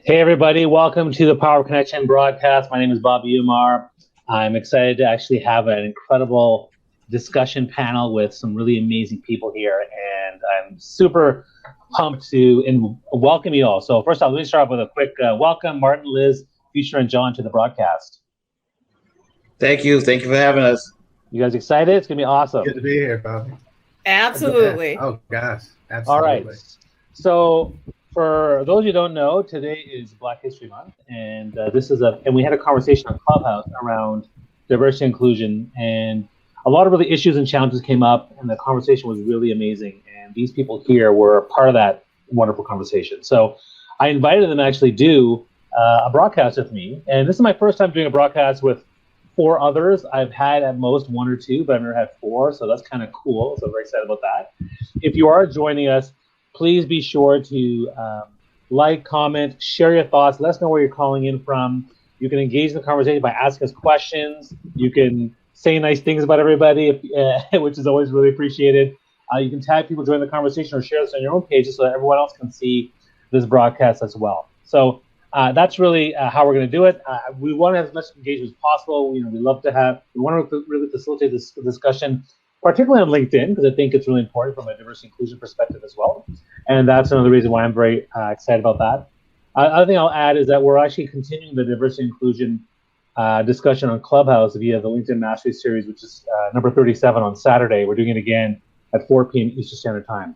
Hey, everybody. Welcome to the Power Connection broadcast. My name is Bobby Umar. I'm excited to actually have an incredible discussion panel with some really amazing people here. And I'm super pumped to welcome you all. So first off, let me start off with a quick welcome, Martin, Liz, Future, and John to the broadcast. Thank you. Thank you for having us. You guys excited? It's going to be awesome. Good to be here, Bobby. Absolutely. Oh, gosh. Absolutely. All right. So for those who don't know, today is Black History Month, and and we had a conversation on Clubhouse around diversity and inclusion, and a lot of really issues and challenges came up, and the conversation was really amazing. And these people here were a part of that wonderful conversation. So I invited them to actually do a broadcast with me, and this is my first time doing a broadcast with 4 others. I've had at most 1 or 2, but I've never had 4, so that's kind of cool. So I'm very excited about that. If you are joining us, please be sure to like, comment, share your thoughts. Let us know where you're calling in from. You can engage in the conversation by asking us questions. You can say nice things about everybody, which is always really appreciated. You can tag people join the conversation or share this on your own pages so that everyone else can see this broadcast as well. So that's really how we're going to do it. We want to have as much engagement as possible. We want to really facilitate this discussion, particularly on LinkedIn, because I think it's really important from a diversity inclusion perspective as well. And that's another reason why I'm very excited about that. Other thing I'll add is that we're actually continuing the diversity inclusion discussion on Clubhouse via the LinkedIn Mastery Series, which is number 37 on Saturday. We're doing it again at 4 p.m. Eastern Standard Time.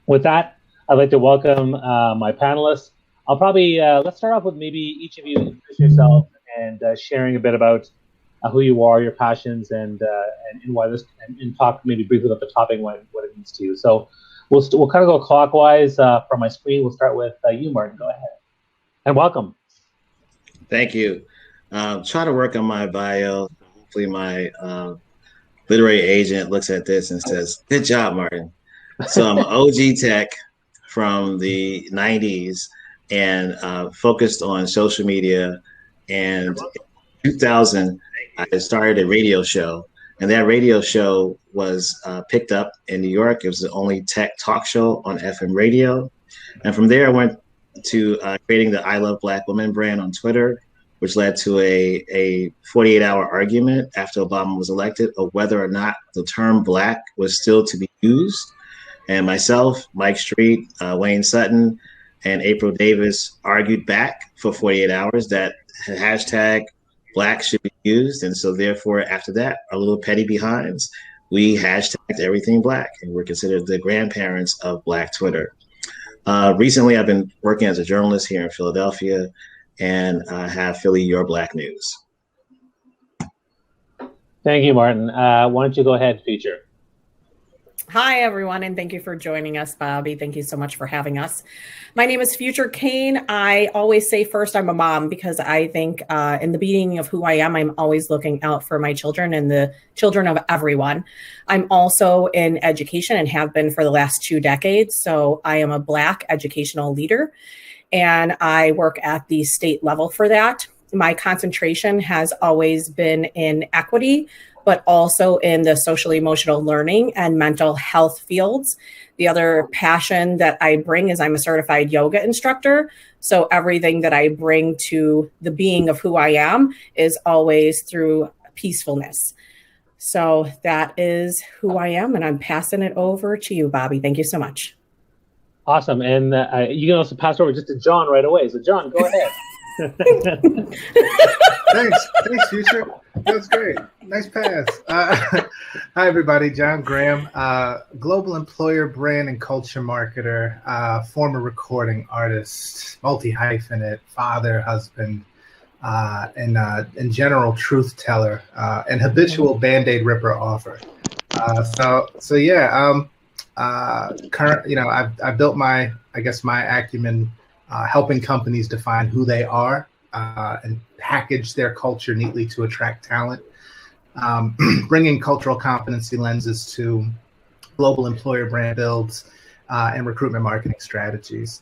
With that, I'd like to welcome my panelists. I'll probably, let's start off with maybe each of you introduce yourself and sharing a bit about who you are, your passions, and why this, and talk maybe briefly about the topic and what it means to you. So we'll kind of go clockwise from my screen. We'll start with you, Martin. Go ahead. And welcome. Thank you. Try to work on my bio. Hopefully my literary agent looks at this and says, "Good job, Martin." So I'm an OG tech from the 90s and focused on social media. And in 2000, I started a radio show, and that radio show was picked up in New York. It was the only tech talk show on FM radio. And from there, I went to creating the I Love Black Women brand on Twitter, which led to a 48-hour argument after Obama was elected of whether or not the term Black was still to be used. And myself, Mike Street, Wayne Sutton, and April Davis argued back for 48 hours that hashtag Black should be used. And so therefore, after that, our little petty behinds, we hashtagged everything Black, and we're considered the grandparents of Black Twitter. Recently, I've been working as a journalist here in Philadelphia, and I have Philly Your Black News. Thank you, Martin. Why don't you go ahead, Feature? Hi, everyone, and thank you for joining us, Bobby. Thank you so much for having us. My name is Future Cain. I always say first I'm a mom because I think in the beginning of who I am, I'm always looking out for my children and the children of everyone. I'm also in education and have been for the last 2 decades. So I am a Black educational leader, and I work at the state level for that. My concentration has always been in equity, but also in the social emotional learning and mental health fields. The other passion that I bring is I'm a certified yoga instructor. So everything that I bring to the being of who I am is always through peacefulness. So that is who I am, and I'm passing it over to you, Bobby. Thank you so much. Awesome. And you can also pass over just to John right away. So John, go ahead. Thanks, Future. That's great. Nice pass. Hi, everybody. John Graham, global employer, brand and culture marketer, former recording artist, multi-hyphenate, father, husband, and general truth teller, and habitual Band-Aid ripper offer. I've built my acumen helping companies define who they are and package their culture neatly to attract talent, bringing cultural competency lenses to global employer brand builds and recruitment marketing strategies,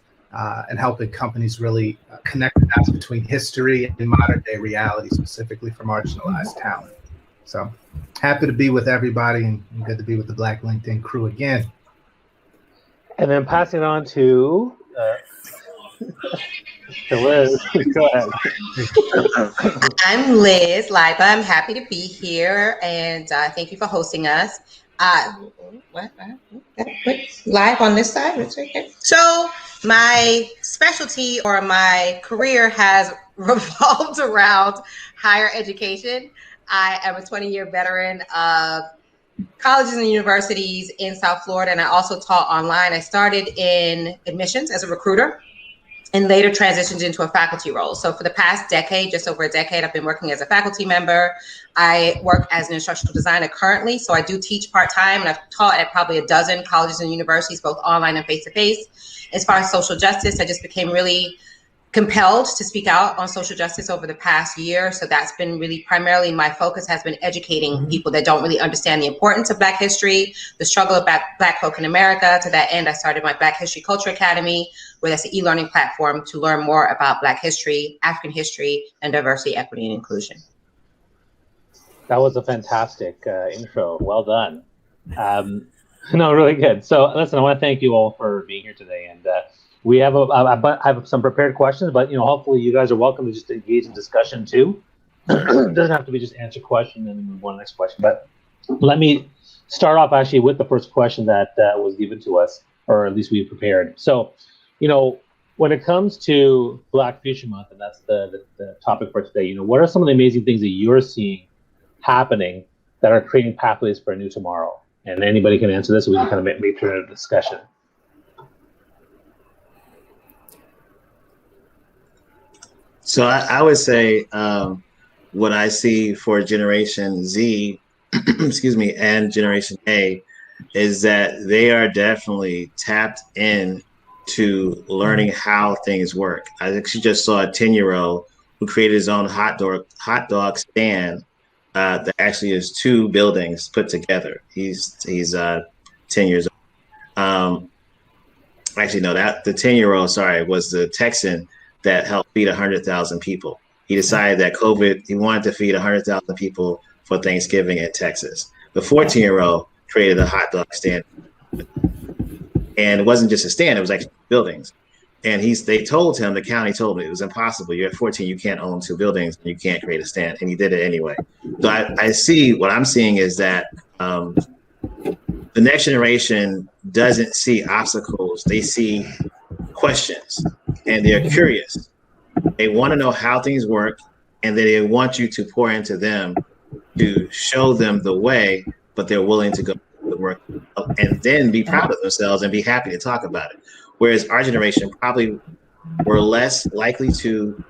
and helping companies really connect the dots between history and modern day reality, specifically for marginalized talent. So happy to be with everybody, and good to be with the Black LinkedIn crew again. And then passing on to So Liz, go ahead. I'm Liz Leiba. I'm happy to be here, and thank you for hosting us. What? Live on this side? Okay. So my specialty or my career has revolved around higher education. I am a 20-year veteran of colleges and universities in South Florida, and I also taught online. I started in admissions as a recruiter and later transitioned into a faculty role. So for the past decade, just over a decade, I've been working as a faculty member. I work as an instructional designer currently, so I do teach part-time, and I've taught at probably a dozen colleges and universities, both online and face-to-face. As far as social justice, I just became really compelled to speak out on social justice over the past year. So that's been really primarily my focus, has been educating people that don't really understand the importance of Black history, the struggle of Black folk in America. To that end, I started my Black History Culture Academy, where that's an e-learning platform to learn more about Black history, African history, and diversity, equity, and inclusion. That was a fantastic intro. Well done. No, really good. So listen, I want to thank you all for being here today. And we have I have some prepared questions, but hopefully you guys are welcome to just engage in discussion too. It doesn't have to be just answer question and then move on to the next question. But let me start off actually with the first question that was given to us, or at least we prepared. So, when it comes to Black Future Month, and that's the topic for today, what are some of the amazing things that you're seeing happening that are creating pathways for a new tomorrow? And anybody can answer this, so we can kind of make sure a discussion. So I would say what I see for Generation Z, excuse me, and Generation A is that they are definitely tapped in to learning how things work. I actually just saw a 10-year-old who created his own hot dog stand that actually is 2 buildings put together. He's 10 years old. Actually, no, the 10-year-old, sorry, was the Texan that helped feed 100,000 people. He decided that he wanted to feed 100,000 people for Thanksgiving in Texas. The 14-year-old created a hot dog stand. And it wasn't just a stand, it was actually buildings. And the county told him it was impossible. You're at 14, you can't own 2 buildings, and you can't create a stand. And he did it anyway. So what I'm seeing is that the next generation doesn't see obstacles, they see questions. And they're curious. They want to know how things work, and then they want you to pour into them to show them the way, but they're willing to go to the work and then be proud of themselves and be happy to talk about it. Whereas our generation probably were less likely to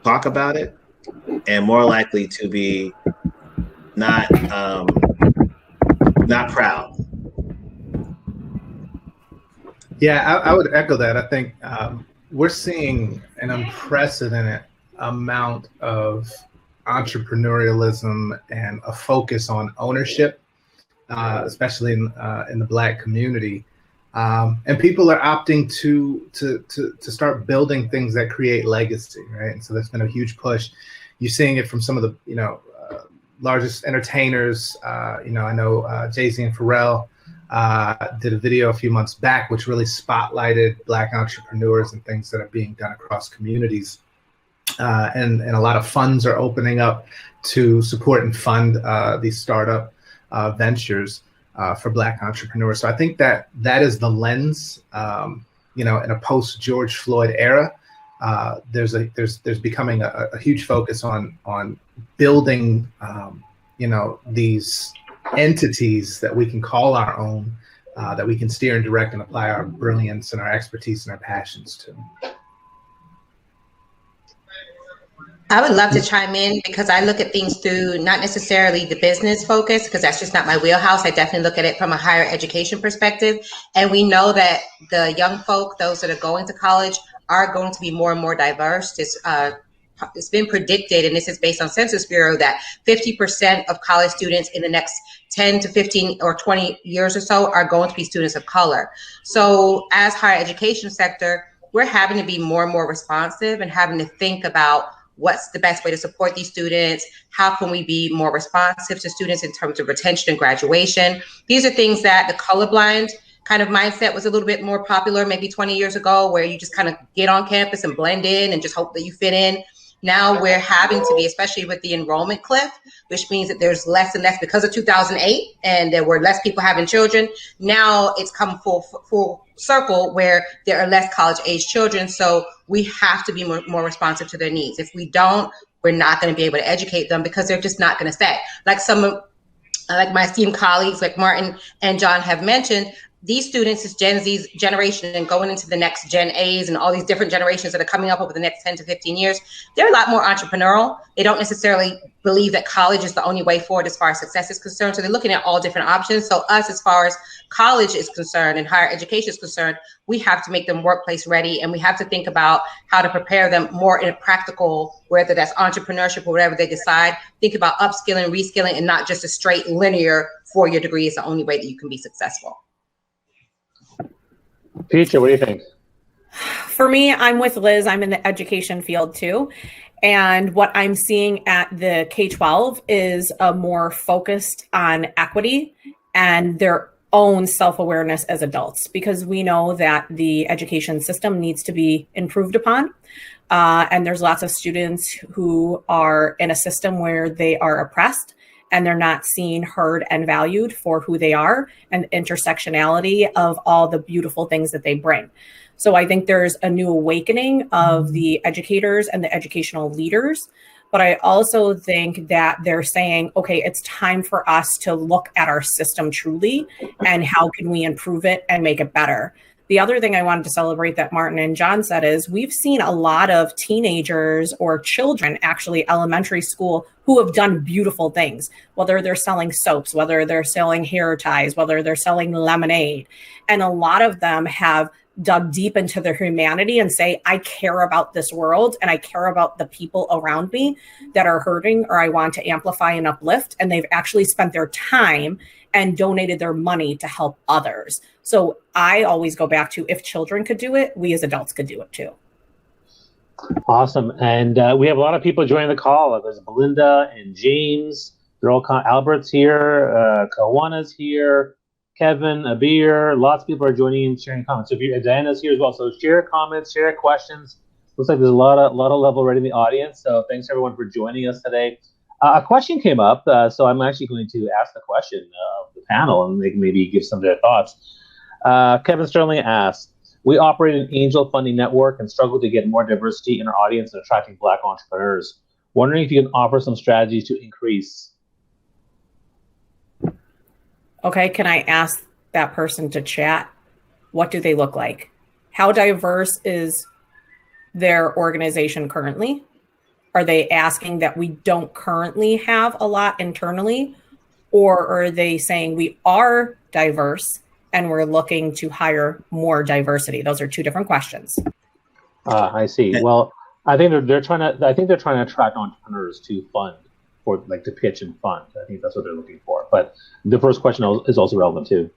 talk about it and more likely to be not proud. Yeah, I would echo that. I think we're seeing an unprecedented amount of entrepreneurialism and a focus on ownership, especially in the Black community. And people are opting to start building things that create legacy, right? And so that's been a huge push. You're seeing it from some of the largest entertainers. I know Jay-Z and Pharrell did a video a few months back, which really spotlighted Black entrepreneurs and things that are being done across communities. And a lot of funds are opening up to support and fund these startup ventures for Black entrepreneurs. So I think that is the lens, in a post George Floyd era. There's becoming a huge focus on building, these entities that we can call our own, that we can steer and direct and apply our brilliance and our expertise and our passions to. I would love to chime in because I look at things through not necessarily the business focus, because that's just not my wheelhouse. I definitely look at it from a higher education perspective. And we know that the young folk, those that are going to college, are going to be more and more diverse. It's been predicted, and this is based on Census Bureau, that 50% of college students in the next 10 to 15 or 20 years or so are going to be students of color. So as higher education sector, we're having to be more and more responsive and having to think about what's the best way to support these students? How can we be more responsive to students in terms of retention and graduation? These are things that the colorblind kind of mindset was a little bit more popular maybe 20 years ago, where you just kind of get on campus and blend in and just hope that you fit in. Now we're having to be, especially with the enrollment cliff, which means that there's less and less because of 2008 and there were less people having children. Now it's come full circle where there are less college age children. So we have to be more responsive to their needs. If we don't, we're not going to be able to educate them because they're just not going to stay. Like my esteemed colleagues, like Martin and John have mentioned, these students is Gen Z's generation and going into the next Gen A's and all these different generations that are coming up over the next 10 to 15 years. They're a lot more entrepreneurial. They don't necessarily believe that college is the only way forward as far as success is concerned. So they're looking at all different options. So us, as far as college is concerned and higher education is concerned, we have to make them workplace ready. And we have to think about how to prepare them more in a practical, whether that's entrepreneurship or whatever they decide. Think about upskilling, reskilling, and not just a straight linear 4-year degree is the only way that you can be successful. Peter, what do you think? For me, I'm with Liz. I'm in the education field too. And what I'm seeing at the K-12 is a more focused on equity and their own self-awareness as adults, because we know that the education system needs to be improved upon. And there's lots of students who are in a system where they are oppressed and they're not seen, heard, and valued for who they are and intersectionality of all the beautiful things that they bring. So I think there's a new awakening of the educators and the educational leaders. But I also think that they're saying, okay, it's time for us to look at our system truly and how can we improve it and make it better. The other thing I wanted to celebrate that Martin and John said is we've seen a lot of teenagers or children, actually elementary school, who have done beautiful things, whether they're selling soaps, whether they're selling hair ties, whether they're selling lemonade. And a lot of them have dug deep into their humanity and say, I care about this world and I care about the people around me that are hurting, or I want to amplify and uplift. And they've actually spent their time and donated their money to help others. So I always go back to, if children could do it, we as adults could do it too. Awesome. And we have a lot of people joining the call. There's Belinda and James. They're all Albert's here. Kawana's here. Kevin, Abir. Lots of people are joining and sharing comments. So if Diana's here as well. So share comments, share questions. Looks like there's a lot of level already in the audience. So thanks everyone for joining us today. A question came up, so I'm actually going to ask the question of the panel, and they can maybe give some of their thoughts. Kevin Sterling asked, we operate an angel funding network and struggle to get more diversity in our audience and attracting Black entrepreneurs. Wondering if you can offer some strategies to increase. Okay, can I ask that person to chat? What do they look like? How diverse is their organization currently? Are they asking that we don't currently have a lot internally? Or are they saying we are diverse and we're looking to hire more diversity? Those are two different questions. I see. Well, I think they're trying to attract entrepreneurs to fund, or like to pitch and fund. I think that's what they're looking for. But the first question is also relevant too.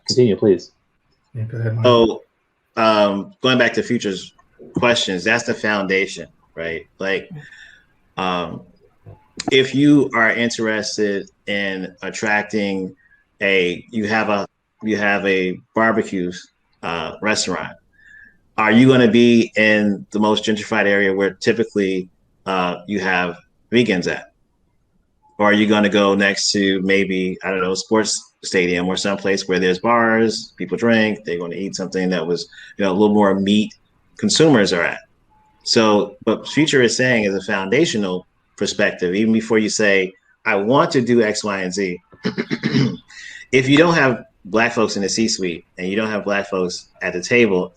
Continue, please. Yeah, go ahead, Mike. So, going back to Future's questions, that's the foundation, right? Like, if you are interested in attracting you have a barbecue restaurant, are you going to be in the most gentrified area where typically you have vegans at? Or are you going to go next to maybe, I don't know, sports stadium or someplace where there's bars, people drink, they're going to eat something that was, a little more meat consumers are at. So what Future is saying is a foundational perspective, even before you say, I want to do X, Y, and Z. If you don't have Black folks in the C-suite and you don't have Black folks at the table,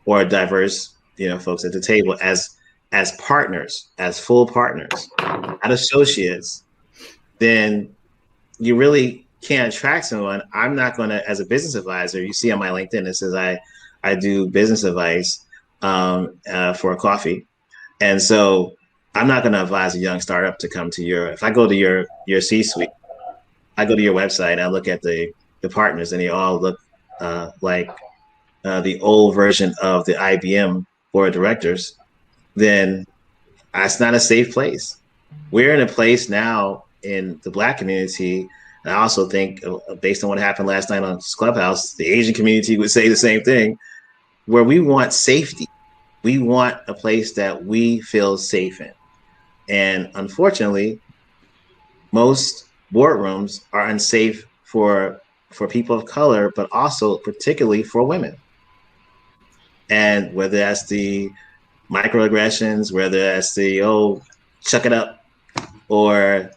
or diverse, folks at the table as partners, as full partners, not associates, then you really can't attract someone. I'm not going to, as a business advisor, you see on my LinkedIn, it says I do business advice for a coffee. And so I'm not going to advise a young startup to come to if I go to your C-suite, I go to your website and I look at the partners and they all look like the old version of the IBM board of directors, then it's not a safe place. We're in a place now in the Black community And I also think, based on what happened last night on Clubhouse, the Asian community would say the same thing, where we want safety. We want a place that we feel safe in. And unfortunately, most boardrooms are unsafe for people of color, but also particularly for women. And whether that's the microaggressions, whether that's the, oh, chuck it up, or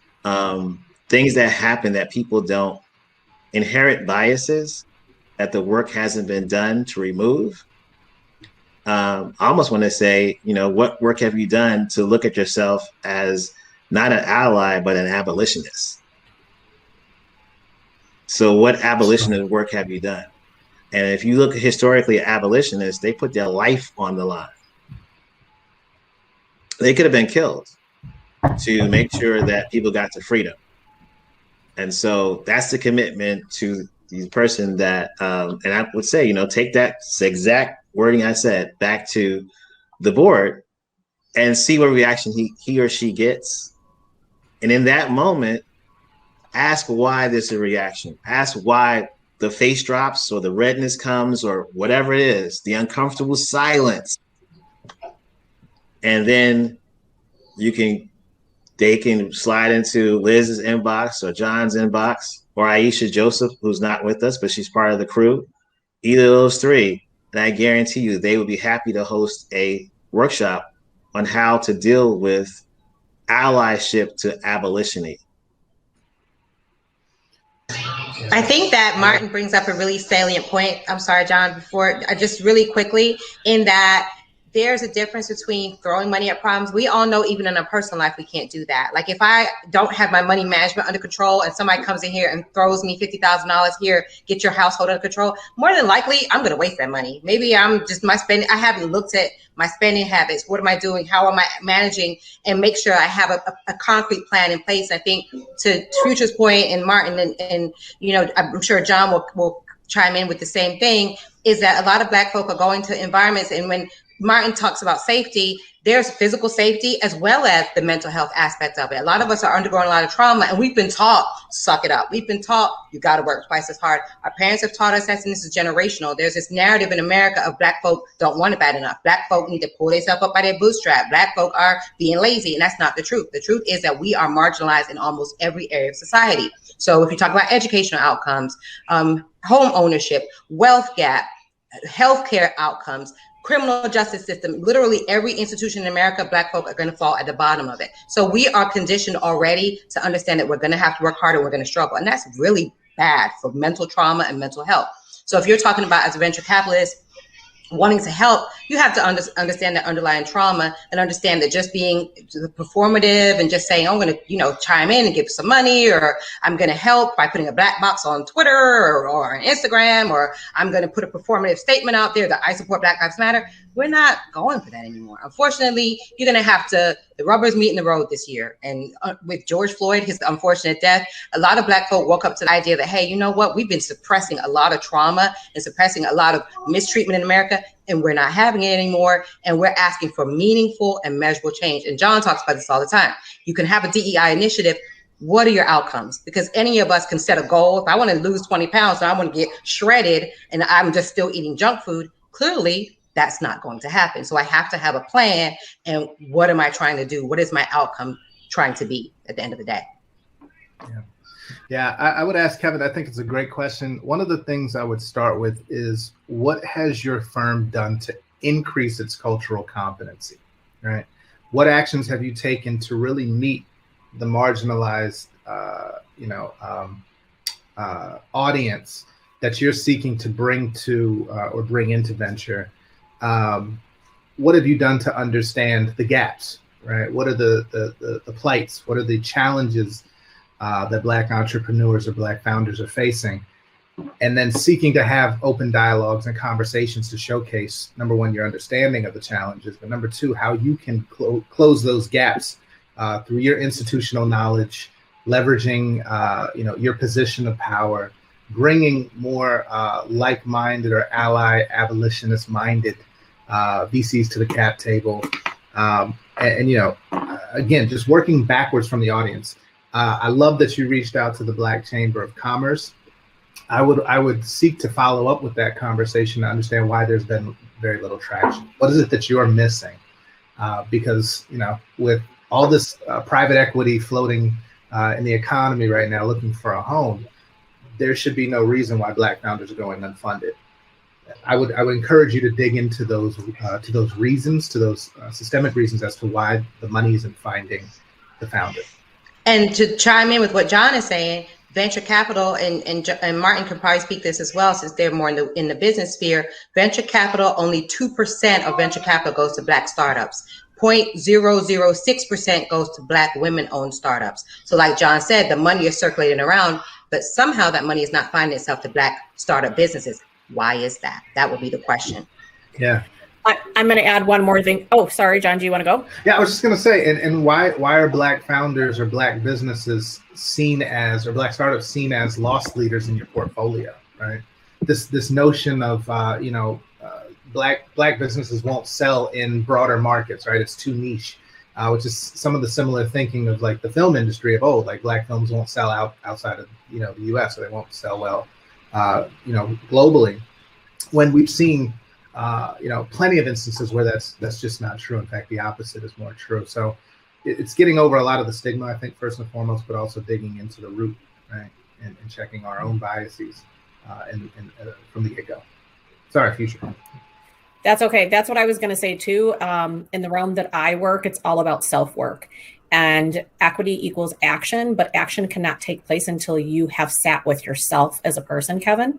things that happen that people don't inherit biases that the work hasn't been done to remove. I almost want to say, what work have you done to look at yourself as not an ally, but an abolitionist? So what abolitionist work have you done? And if you look historically at abolitionists, they put their life on the line. They could have been killed to make sure that people got to freedom. And so that's the commitment to the person that, and I would say, take that exact wording I said back to the board and see what reaction he or she gets. And in that moment, ask why there's a reaction. Ask why the face drops or the redness comes or whatever it is, the uncomfortable silence. And then they can slide into Liz's inbox or John's inbox or Aisha Joseph, who's not with us, but she's part of the crew. Either of those three, and I guarantee you they would be happy to host a workshop on how to deal with allyship to abolitiony. I think that Martin brings up a really salient point. I'm sorry, John, before just really quickly, in that there's a difference between throwing money at problems. We all know even in our personal life, we can't do that. Like if I don't have my money management under control and somebody comes in here and throws me $50,000 here, get your household under control, more than likely, I'm going to waste that money. Maybe I'm just I haven't looked at my spending habits. What am I doing? How am I managing? And make sure I have a concrete plan in place. I think to Future's point and Martin and I'm sure John will chime in with the same thing, is that a lot of Black folk are going to environments, and when Martin talks about safety, there's physical safety as well as the mental health aspect of it. A lot of us are undergoing a lot of trauma, and we've been taught, suck it up. We've been taught, you got to work twice as hard. Our parents have taught us that, and this is generational. There's this narrative in America of Black folk don't want it bad enough. Black folk need to pull themselves up by their bootstrap. Black folk are being lazy, and that's not the truth. The truth is that we are marginalized in almost every area of society. So if you talk about educational outcomes, home ownership, wealth gap, healthcare outcomes, criminal justice system, literally every institution in America, Black folk are going to fall at the bottom of it. So we are conditioned already to understand that we're going to have to work harder, we're going to struggle. And that's really bad for mental trauma and mental health. So if you're talking about as a venture capitalist, wanting to help, you have to understand that underlying trauma and understand that just being performative and just saying, I'm going to, chime in and give some money, or I'm going to help by putting a black box on Twitter or on Instagram, or I'm going to put a performative statement out there that I support Black Lives Matter. We're not going for that anymore. Unfortunately, you're going to have to, the rubber's meeting the road this year. And with George Floyd, his unfortunate death, a lot of Black folk woke up to the idea that, hey, you know what? We've been suppressing a lot of trauma and suppressing a lot of mistreatment in America, and we're not having it anymore. And we're asking for meaningful and measurable change. And John talks about this all the time. You can have a DEI initiative. What are your outcomes? Because any of us can set a goal. If I want to lose 20 pounds and I want to get shredded and I'm just still eating junk food, clearly that's not going to happen. So I have to have a plan. And what am I trying to do? What is my outcome trying to be at the end of the day? Yeah, I would ask Kevin, I think it's a great question. One of the things I would start with is, what has your firm done to increase its cultural competency, right? What actions have you taken to really meet the marginalized, audience that you're seeking to bring to or bring into venture? What have you done to understand the gaps, right? What are the plights? What are the challenges that Black entrepreneurs or Black founders are facing? And then seeking to have open dialogues and conversations to showcase, number one, your understanding of the challenges, but number two, how you can close those gaps through your institutional knowledge, leveraging your position of power, bringing more like-minded or ally abolitionist-minded VCs to the cap table, again, just working backwards from the audience. I love that you reached out to the Black Chamber of Commerce. I would seek to follow up with that conversation to understand why there's been very little traction. What is it that you're missing? Because with all this private equity floating in the economy right now, looking for a home, there should be no reason why Black founders are going unfunded. I would encourage you to dig into those reasons, to those systemic reasons as to why the money isn't finding the founder. And to chime in with what John is saying, venture capital, and Martin could probably speak this as well, since they're more in the business sphere. Venture capital, only 2% of venture capital goes to Black startups. 0.006% goes to Black women-owned startups. So like John said, the money is circulating around, but somehow that money is not finding itself to Black startup businesses. Why is that? That would be the question. Yeah. I'm going to add one more thing. Oh, sorry, John, do you want to go? Yeah, I was just going to say, and why are Black founders or Black businesses seen as, or Black startups seen as loss leaders in your portfolio, right? This notion of, Black businesses won't sell in broader markets, right? It's too niche, which is some of the similar thinking of like the film industry of old, like Black films won't sell outside of, the US, or they won't sell well, globally. When we've seen, plenty of instances where that's just not true. In fact, the opposite is more true. So it's getting over a lot of the stigma, I think, first and foremost, but also digging into the root, right, and checking our own biases and from the get-go. Sorry, Future. That's okay. That's what I was going to say too. In the realm that I work, it's all about self-work, and equity equals action, but action cannot take place until you have sat with yourself as a person, Kevin.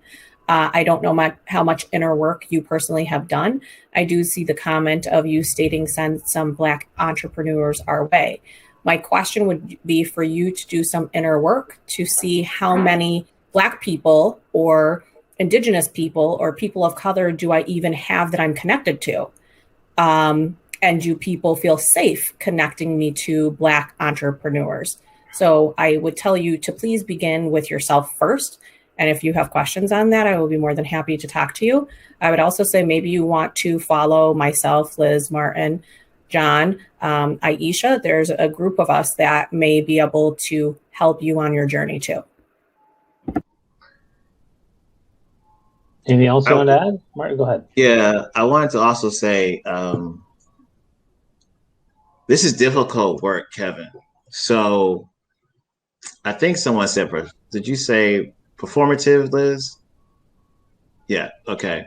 I don't know how much inner work you personally have done. I do see the comment of you stating send some Black entrepreneurs our way. My question would be for you to do some inner work to see how many Black people or Indigenous people or people of color do I even have that I'm connected to? And do people feel safe connecting me to Black entrepreneurs? So I would tell you to please begin with yourself first. And if you have questions on that, I will be more than happy to talk to you. I would also say maybe you want to follow myself, Liz, Martin, John, Aisha. There's a group of us that may be able to help you on your journey too. Anything else you want to add? Martin, go ahead. Yeah, I wanted to also say, this is difficult work, Kevin. So I think someone said, did you say performative, Liz? Yeah, okay.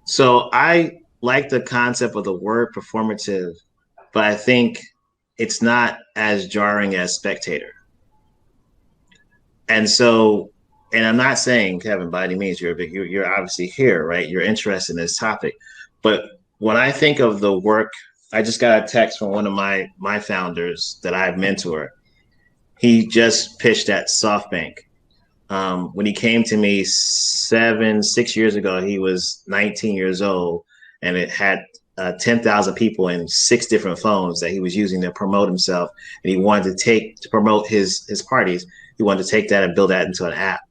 So I like the concept of the word performative, but I think it's not as jarring as spectator. And so, and I'm not saying, Kevin, by any means, you're obviously here, right? You're interested in this topic. But when I think of the work, I just got a text from one of my founders that I mentor. He just pitched at SoftBank. When he came to me 6 years ago, he was 19 years old, and it had 10,000 people in 6 different phones that he was using to promote himself. And he wanted to promote his parties. He wanted to take that and build that into an app.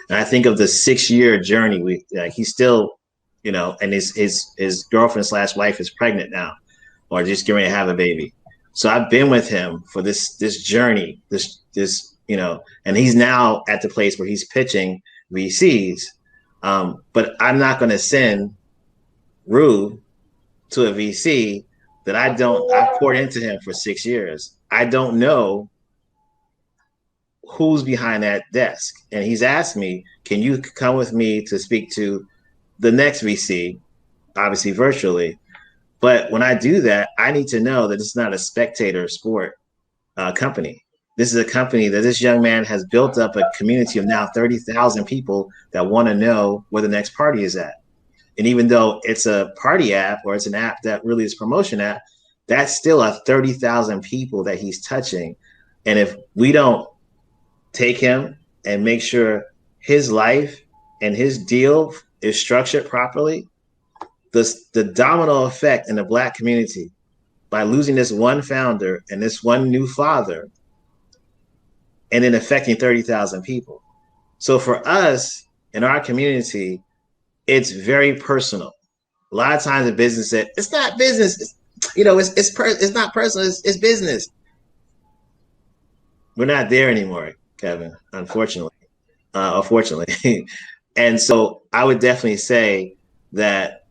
And I think of the 6-year journey. He's still, and his girlfriend / wife is pregnant now, or just getting ready to have a baby. So I've been with him for this journey, this and he's now at the place where he's pitching VCs. But I'm not going to send Rue to a VC that I've poured into him for 6 years. I don't know who's behind that desk. And he's asked me, can you come with me to speak to the next VC, obviously virtually. But when I do that, I need to know that it's not a spectator sport company. This is a company that this young man has built up a community of now 30,000 people that want to know where the next party is at. And even though it's a party app, or it's an app that really is a promotion app, that's still a 30,000 people that he's touching. And if we don't take him and make sure his life and his deal is structured properly, the domino effect in the Black community by losing this one founder and this one new father, and then affecting 30,000 people. So for us in our community, it's very personal. A lot of times in business, it's not business. It's not personal. It's business. We're not there anymore, Kevin, unfortunately. Unfortunately. And so I would definitely say that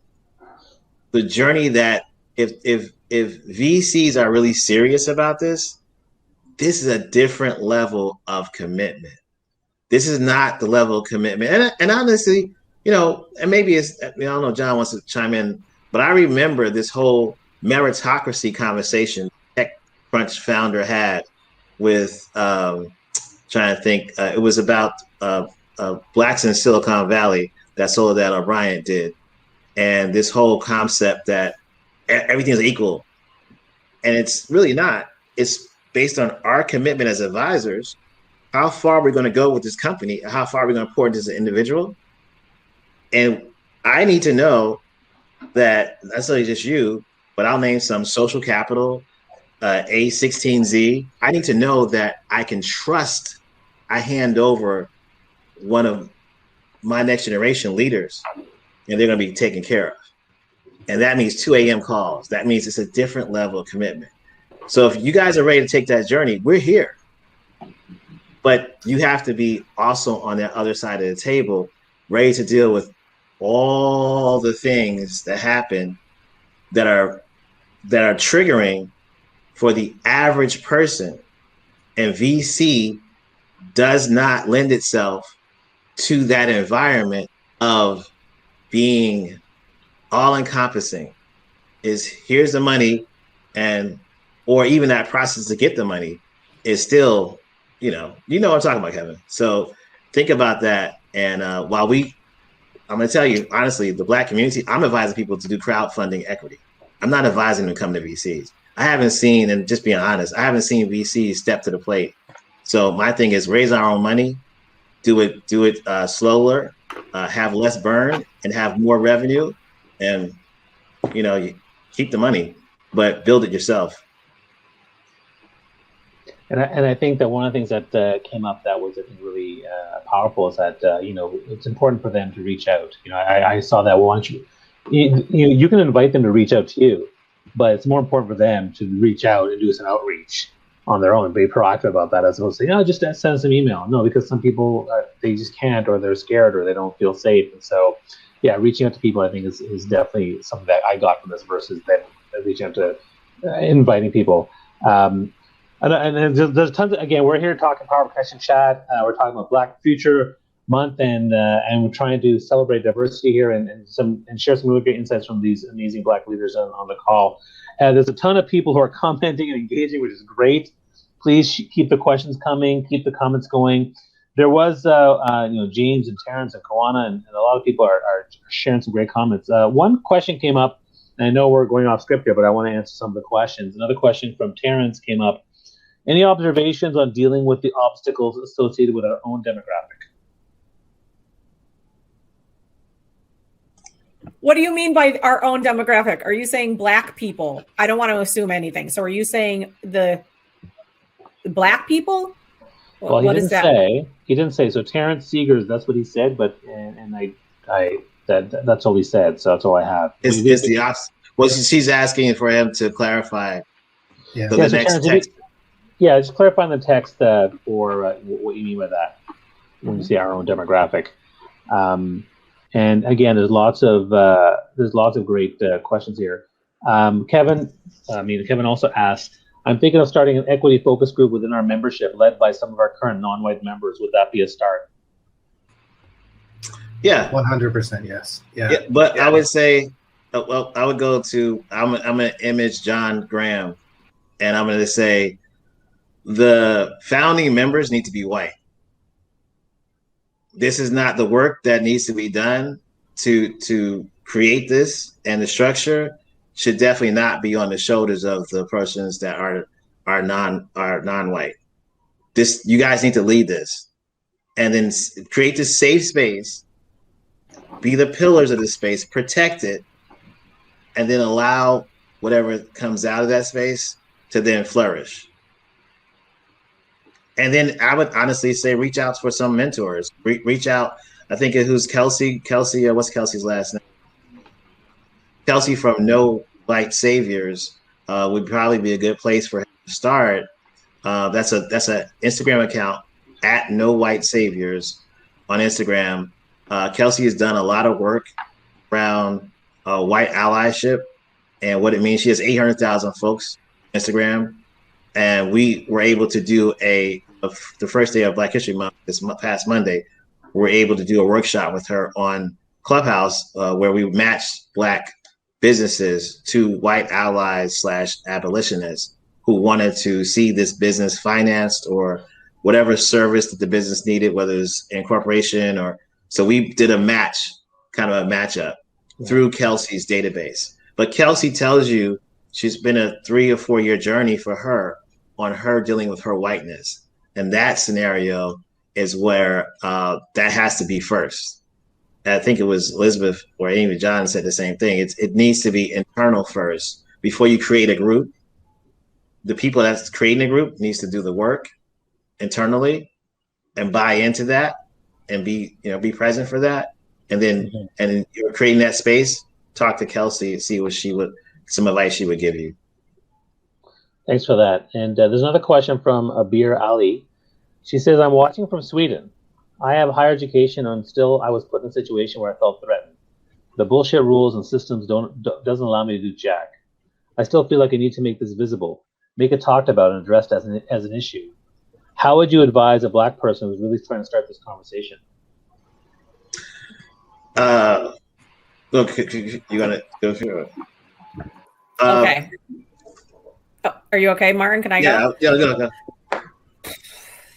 the journey that if VCs are really serious about this, this is a different level of commitment. This is not the level of commitment. And honestly, and maybe it's, I don't know, John wants to chime in, but I remember this whole meritocracy conversation TechCrunch founder had with, trying to think, it was about blacks in Silicon Valley that Soledad O'Brien did. And this whole concept that everything is equal. And it's really not. It's based on our commitment as advisors. How far are we going to go with this company? How far are we going to pour into this individual? And I need to know that, not necessarily just you, but I'll name some Social Capital, A16Z. I need to know that I can trust I hand over one of my next generation leaders and they're going to be taken care of. And that means 2 a.m. calls. That means it's a different level of commitment. So if you guys are ready to take that journey, we're here. But you have to be also on that other side of the table, ready to deal with all the things that happen that are triggering for the average person. And VC does not lend itself to that environment of being all-encompassing. Is here's the money, or even that process to get the money is still, you know what I'm talking about, Kevin. So think about that. And I'm going to tell you, honestly, the Black community, I'm advising people to do crowdfunding equity. I'm not advising them to come to VCs. I haven't seen, and just being honest, I haven't seen VCs step to the plate. So my thing is raise our own money, do it slower, have less burn and have more revenue, and you keep the money, but build it yourself. And I think that one of the things that came up that was, I think, really powerful is that it's important for them to reach out. I saw that once. You can invite them to reach out to you, but it's more important for them to reach out and do some outreach on their own and be proactive about that, as opposed to just send some email. No, because some people they just can't, or they're scared, or they don't feel safe. And so, reaching out to people, I think, is definitely something that I got from this versus then reaching out to inviting people. And there's tons of, again, we're here talking Power Protection Chat. We're talking about Black Future Month, and we're trying to celebrate diversity here and share some really great insights from these amazing Black leaders on the call. There's a ton of people who are commenting and engaging, which is great. Please keep the questions coming, keep the comments going. There was, James and Terrence and Kawana, and a lot of people are sharing some great comments. One question came up, and I know we're going off script here, but I want to answer some of the questions. Another question from Terrence came up. Any observations on dealing with the obstacles associated with our own demographic? What do you mean by our own demographic? Are you saying Black people? I don't want to assume anything. So are you saying the Black people? Well, he didn't say. So Terrence Seegers, that's what he said, but that's all he said. So that's all I have. It's the opposite. Well, she's asking for him to clarify the next Terrence, text. Just clarifying the text for what you mean by that when you say our own demographic. And again, there's lots of great questions here. Kevin also asked, I'm thinking of starting an equity focus group within our membership led by some of our current non-white members. Would that be a start? Yeah. 100% yes. Yeah. But I would say, I would go to, I'm going to image John Graham, and I'm going to say, the founding members need to be white. This is not the work that needs to be done to create this, and the structure should definitely not be on the shoulders of the persons that are non-white. You guys need to lead this, and then create this safe space, be the pillars of the space, protect it, and then allow whatever comes out of that space to then flourish. And then I would honestly say reach out for some mentors. Reach out. I think who's Kelsey? What's Kelsey's last name? Kelsey from No White Saviors would probably be a good place for him to start. That's a Instagram account at No White Saviors on Instagram. Kelsey has done a lot of work around white allyship and what it means. She has 800,000 folks on Instagram, and we were able to do the first day of Black History Month this past Monday. We were able to do a workshop with her on Clubhouse where we matched Black businesses to white allies / abolitionists who wanted to see this business financed or whatever service that the business needed, whether it's incorporation or. So we did a match, kind of a matchup through Kelsey's database. But Kelsey tells you she's been a 3 or 4 year journey for her on her dealing with her whiteness. And that scenario is where that has to be first. I think it was Elizabeth or Amy John said the same thing. It needs to be internal first before you create a group. The people that's creating a group needs to do the work internally and buy into that and be present for that. And then and you're creating that space, talk to Kelsey and see what some advice she would give you. Thanks for that. And there's another question from Abir Ali. She says, I'm watching from Sweden. I have higher education and still I was put in a situation where I felt threatened. The bullshit rules and systems doesn't allow me to do jack. I still feel like I need to make this visible, make it talked about and addressed as an issue. How would you advise a Black person who's really trying to start this conversation? Look, you want to go through it? Okay. Are you okay, Martin? Can I go? Yeah, go.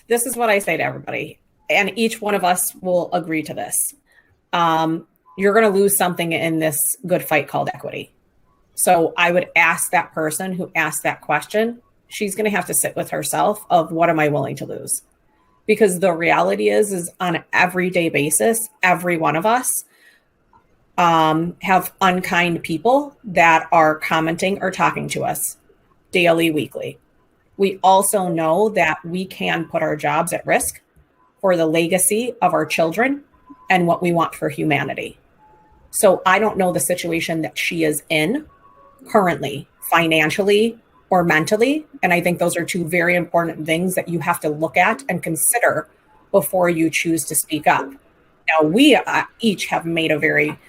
This is what I say to everybody, and each one of us will agree to this. You're going to lose something in this good fight called equity. So I would ask that person who asked that question, she's going to have to sit with herself of what am I willing to lose? Because the reality is on an everyday basis, every one of us have unkind people that are commenting or talking to us daily, weekly. We also know that we can put our jobs at risk for the legacy of our children and what we want for humanity. So I don't know the situation that she is in currently, financially or mentally. And I think those are two very important things that you have to look at and consider before you choose to speak up. Now, we each have made a very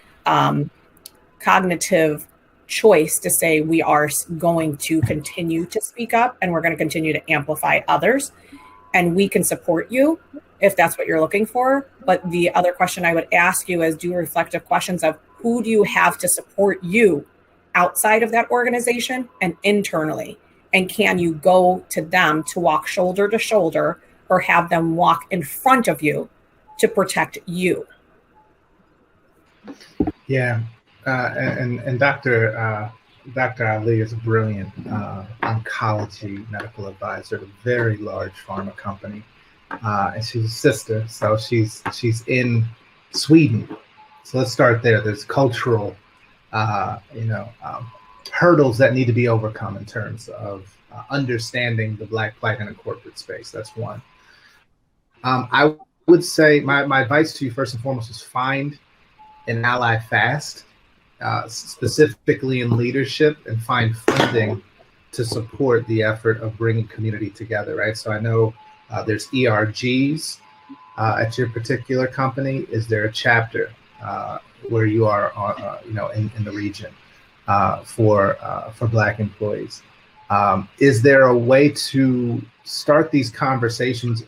cognitive choice to say we are going to continue to speak up and we're going to continue to amplify others. And we can support you if that's what you're looking for. But the other question I would ask you is do reflective questions of who do you have to support you outside of that organization and internally? And can you go to them to walk shoulder to shoulder or have them walk in front of you to protect you? Yeah. And Dr. Ali is a brilliant oncology medical advisor at a very large pharma company. And she's a sister, so she's in Sweden. So let's start there. There's cultural, hurdles that need to be overcome in terms of understanding the Black plight in a corporate space. That's one. I would say my advice to you first and foremost is find an ally fast, specifically in leadership, and find funding to support the effort of bringing community together, right? So I know there's ERGs at your particular company. Is there a chapter where you are, in the region for Black employees? Is there a way to start these conversations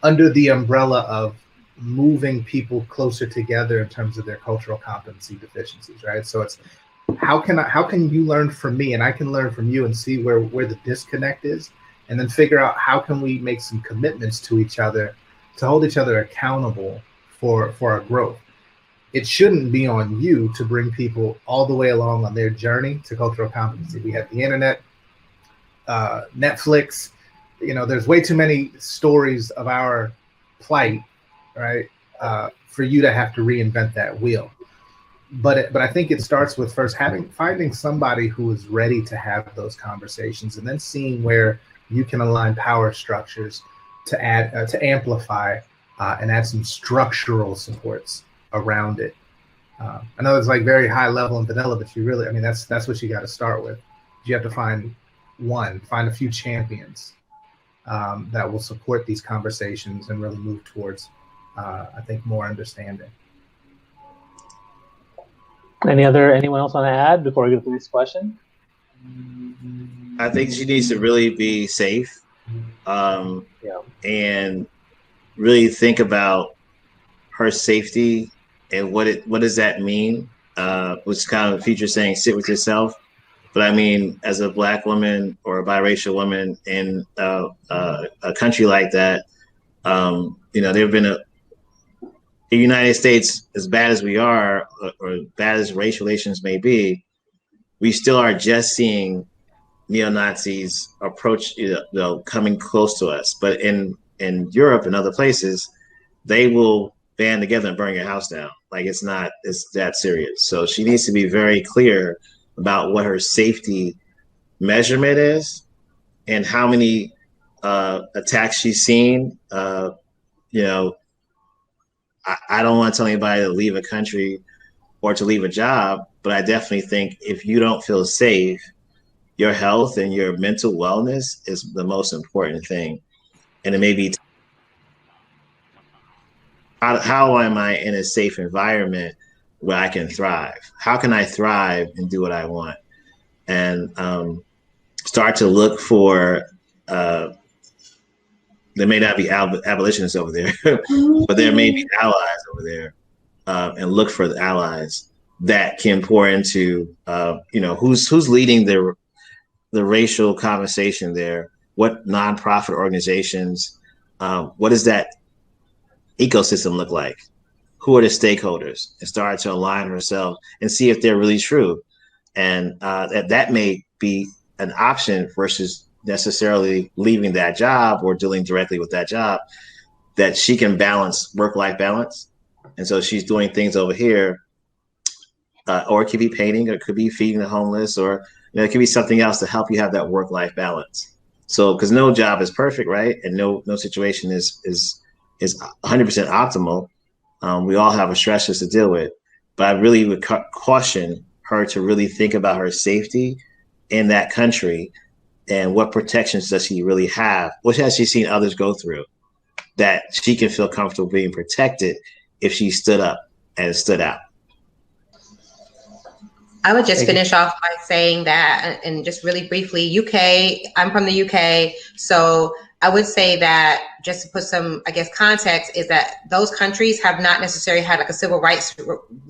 under the umbrella of moving people closer together in terms of their cultural competency deficiencies, right? So it's how can you learn from me and I can learn from you and see where the disconnect is, and then figure out how can we make some commitments to each other to hold each other accountable for our growth. It shouldn't be on you to bring people all the way along on their journey to cultural competency. We have the internet, Netflix, there's way too many stories of our plight, right? For you to have to reinvent that wheel. But I think it starts with first finding somebody who is ready to have those conversations, and then seeing where you can align power structures to add to amplify and add some structural supports around it. I know it's like very high level and vanilla, but you really, that's what you got to start with. You have to find a few champions that will support these conversations and really move towards, I think, more understanding. Anyone else want to add before we get to the next question? I think she needs to really be safe, and really think about her safety and what does that mean? Which kind of feature saying sit with yourself. But I mean, as a Black woman or a biracial woman in a country like that, there have been the United States, as bad as we are, or bad as race relations may be, we still are just seeing neo-Nazis approach, coming close to us. But in Europe and other places, they will band together and burn your house down. Like it's that serious. So she needs to be very clear about what her safety measurement is and how many attacks she's seen. I don't want to tell anybody to leave a country or to leave a job, but I definitely think if you don't feel safe, your health and your mental wellness is the most important thing. And it may be, how am I in a safe environment where I can thrive? How can I thrive and do what I want? And start to look for, there may not be abolitionists over there, but there may be allies over there, and look for the allies that can pour into, who's leading the racial conversation there, what nonprofit organizations, what does that ecosystem look like? Who are the stakeholders? And start to align herself and see if they're really true. And that may be an option versus necessarily leaving that job or dealing directly with that job, that she can balance work-life balance. And so she's doing things over here, or it could be painting, or it could be feeding the homeless, or it could be something else to help you have that work-life balance. So, because no job is perfect, right? And no situation is 100% optimal. We all have stressors to deal with, but I really would caution her to really think about her safety in that country and what protections does she really have? What has she seen others go through that she can feel comfortable being protected if she stood up and stood out? I would just finish off by saying that, and just really briefly, UK, I'm from the UK, so I would say that, just to put some, context, is that those countries have not necessarily had like a civil rights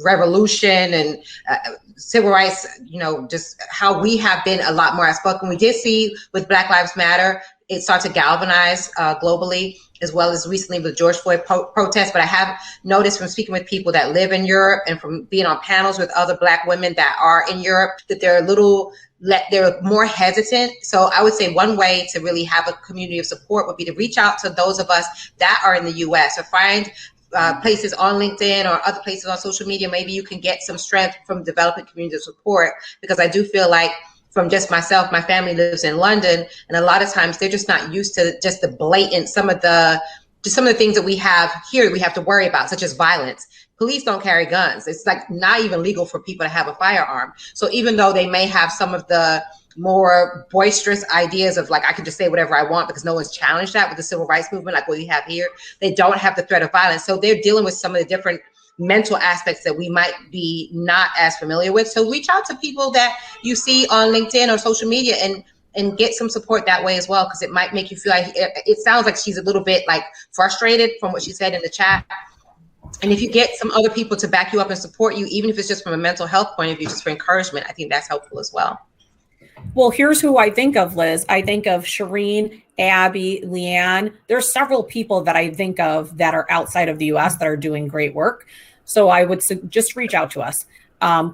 revolution and civil rights, just how we have been a lot more outspoken. We did see with Black Lives Matter, it started to galvanize globally, as well as recently with George Floyd protests. But I have noticed from speaking with people that live in Europe and from being on panels with other Black women that are in Europe, that they're more hesitant. So I would say one way to really have a community of support would be to reach out to those of us that are in the US, or find places on LinkedIn or other places on social media. Maybe you can get some strength from developing community of support, because I do feel like, from just myself, my family lives in London, and a lot of times they're just not used to just the blatant, some of the things that we have here we have to worry about, such as violence. Police don't carry guns. It's like not even legal for people to have a firearm. So even though they may have some of the more boisterous ideas of like, I can just say whatever I want because no one's challenged that with the civil rights movement, like what we have here, they don't have the threat of violence. So they're dealing with some of the different mental aspects that we might be not as familiar with. So reach out to people that you see on LinkedIn or social media and get some support that way as well, because it might make you feel like, it sounds like she's a little bit like frustrated from what she said in the chat. And if you get some other people to back you up and support you, even if it's just from a mental health point of view, just for encouragement, I think that's helpful as well. Well, here's who I think of, Liz. I think of Shireen, Abby, Leanne. There's several people that I think of that are outside of the US that are doing great work. So I would just reach out to us,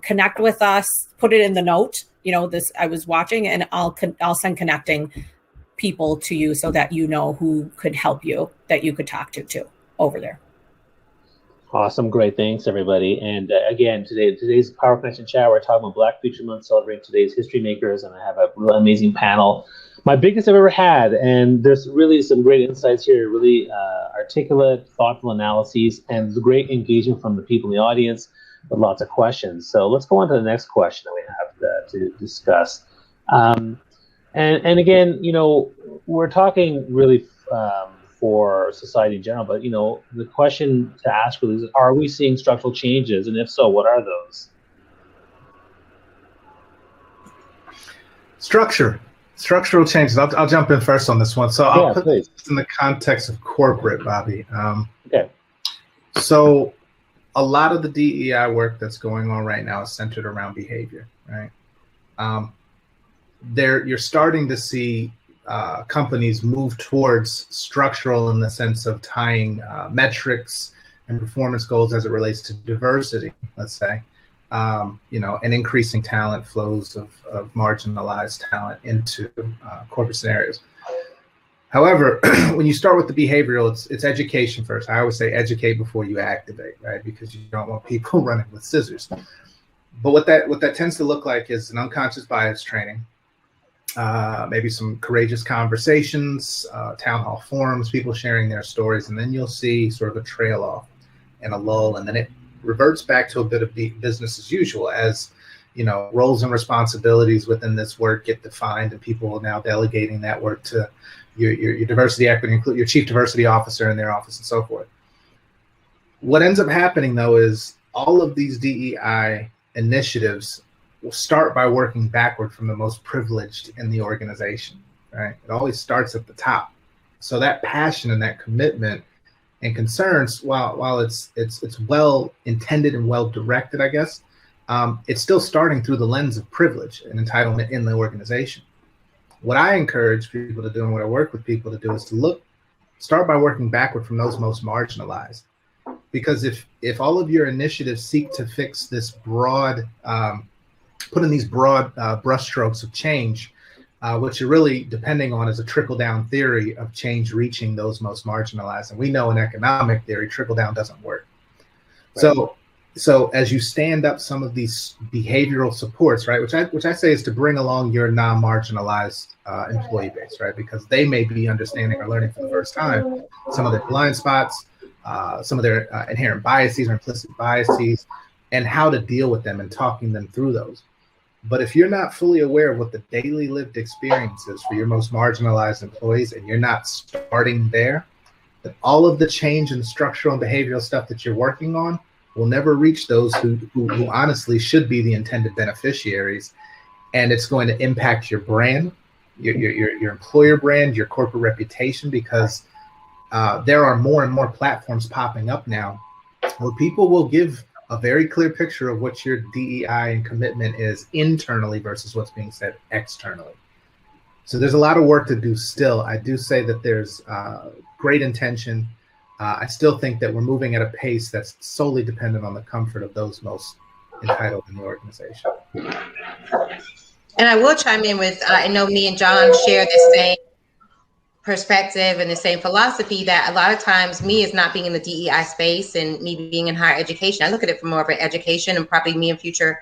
connect with us, put it in the note. This I was watching, and I'll send connecting people to you so that you know who could help you, that you could talk to over there. Awesome. Great. Thanks, everybody. And again, today's Power Connection Chat, we're talking about Black Future Month, celebrating today's history makers. And I have a really amazing panel, my biggest I've ever had. And there's really some great insights here, really articulate, thoughtful analyses, and great engagement from the people in the audience with lots of questions. So let's go on to the next question that we have to discuss. And again, we're talking really for society in general, but the question to ask really is: are we seeing structural changes, and if so, what are those? Structural changes. I'll jump in first on this one. So I'll put please. this in the context of corporate, Bobby. Okay. So a lot of the DEI work that's going on right now is centered around behavior, right? You're starting to see companies move towards structural in the sense of tying metrics and performance goals as it relates to diversity, let's say, and increasing talent flows of marginalized talent into corporate scenarios. However, when you start with the behavioral, it's education first. I always say educate before you activate, right? Because you don't want people running with scissors. But what that tends to look like is an unconscious bias training, maybe some courageous conversations, town hall forums, people sharing their stories, and then you'll see sort of a trail off and a lull, and then it reverts back to a bit of business as usual as roles and responsibilities within this work get defined, and people are now delegating that work to your diversity, equity, include your chief diversity officer in their office and so forth. What ends up happening though is all of these DEI initiatives will start by working backward from the most privileged in the organization, right? It always starts at the top. So that passion and that commitment and concerns, while it's well intended and well directed, I guess, it's still starting through the lens of privilege and entitlement in the organization. What I encourage people to do and what I work with people to do is to start by working backward from those most marginalized. Because if all of your initiatives seek to fix this broad, put in these broad brushstrokes of change, what you're really depending on is a trickle-down theory of change reaching those most marginalized. And we know in economic theory, trickle-down doesn't work. Right. So as you stand up some of these behavioral supports, right, which I say is to bring along your non-marginalized employee base, right, because they may be understanding or learning for the first time some of their blind spots, some of their inherent biases or implicit biases, and how to deal with them and talking them through those. But if you're not fully aware of what the daily lived experience is for your most marginalized employees, and you're not starting there, then all of the change and structural and behavioral stuff that you're working on will never reach those who honestly should be the intended beneficiaries. And it's going to impact your brand, your employer brand, your corporate reputation, because there are more and more platforms popping up now where people will give a very clear picture of what your DEI and commitment is internally versus what's being said externally. So there's a lot of work to do still. I do say that there's great intention. I still think that we're moving at a pace that's solely dependent on the comfort of those most entitled in the organization. And I will chime in with, I know me and John share the same perspective and the same philosophy, that a lot of times me as not being in the DEI space and me being in higher education, I look at it from more of an education, and probably me in future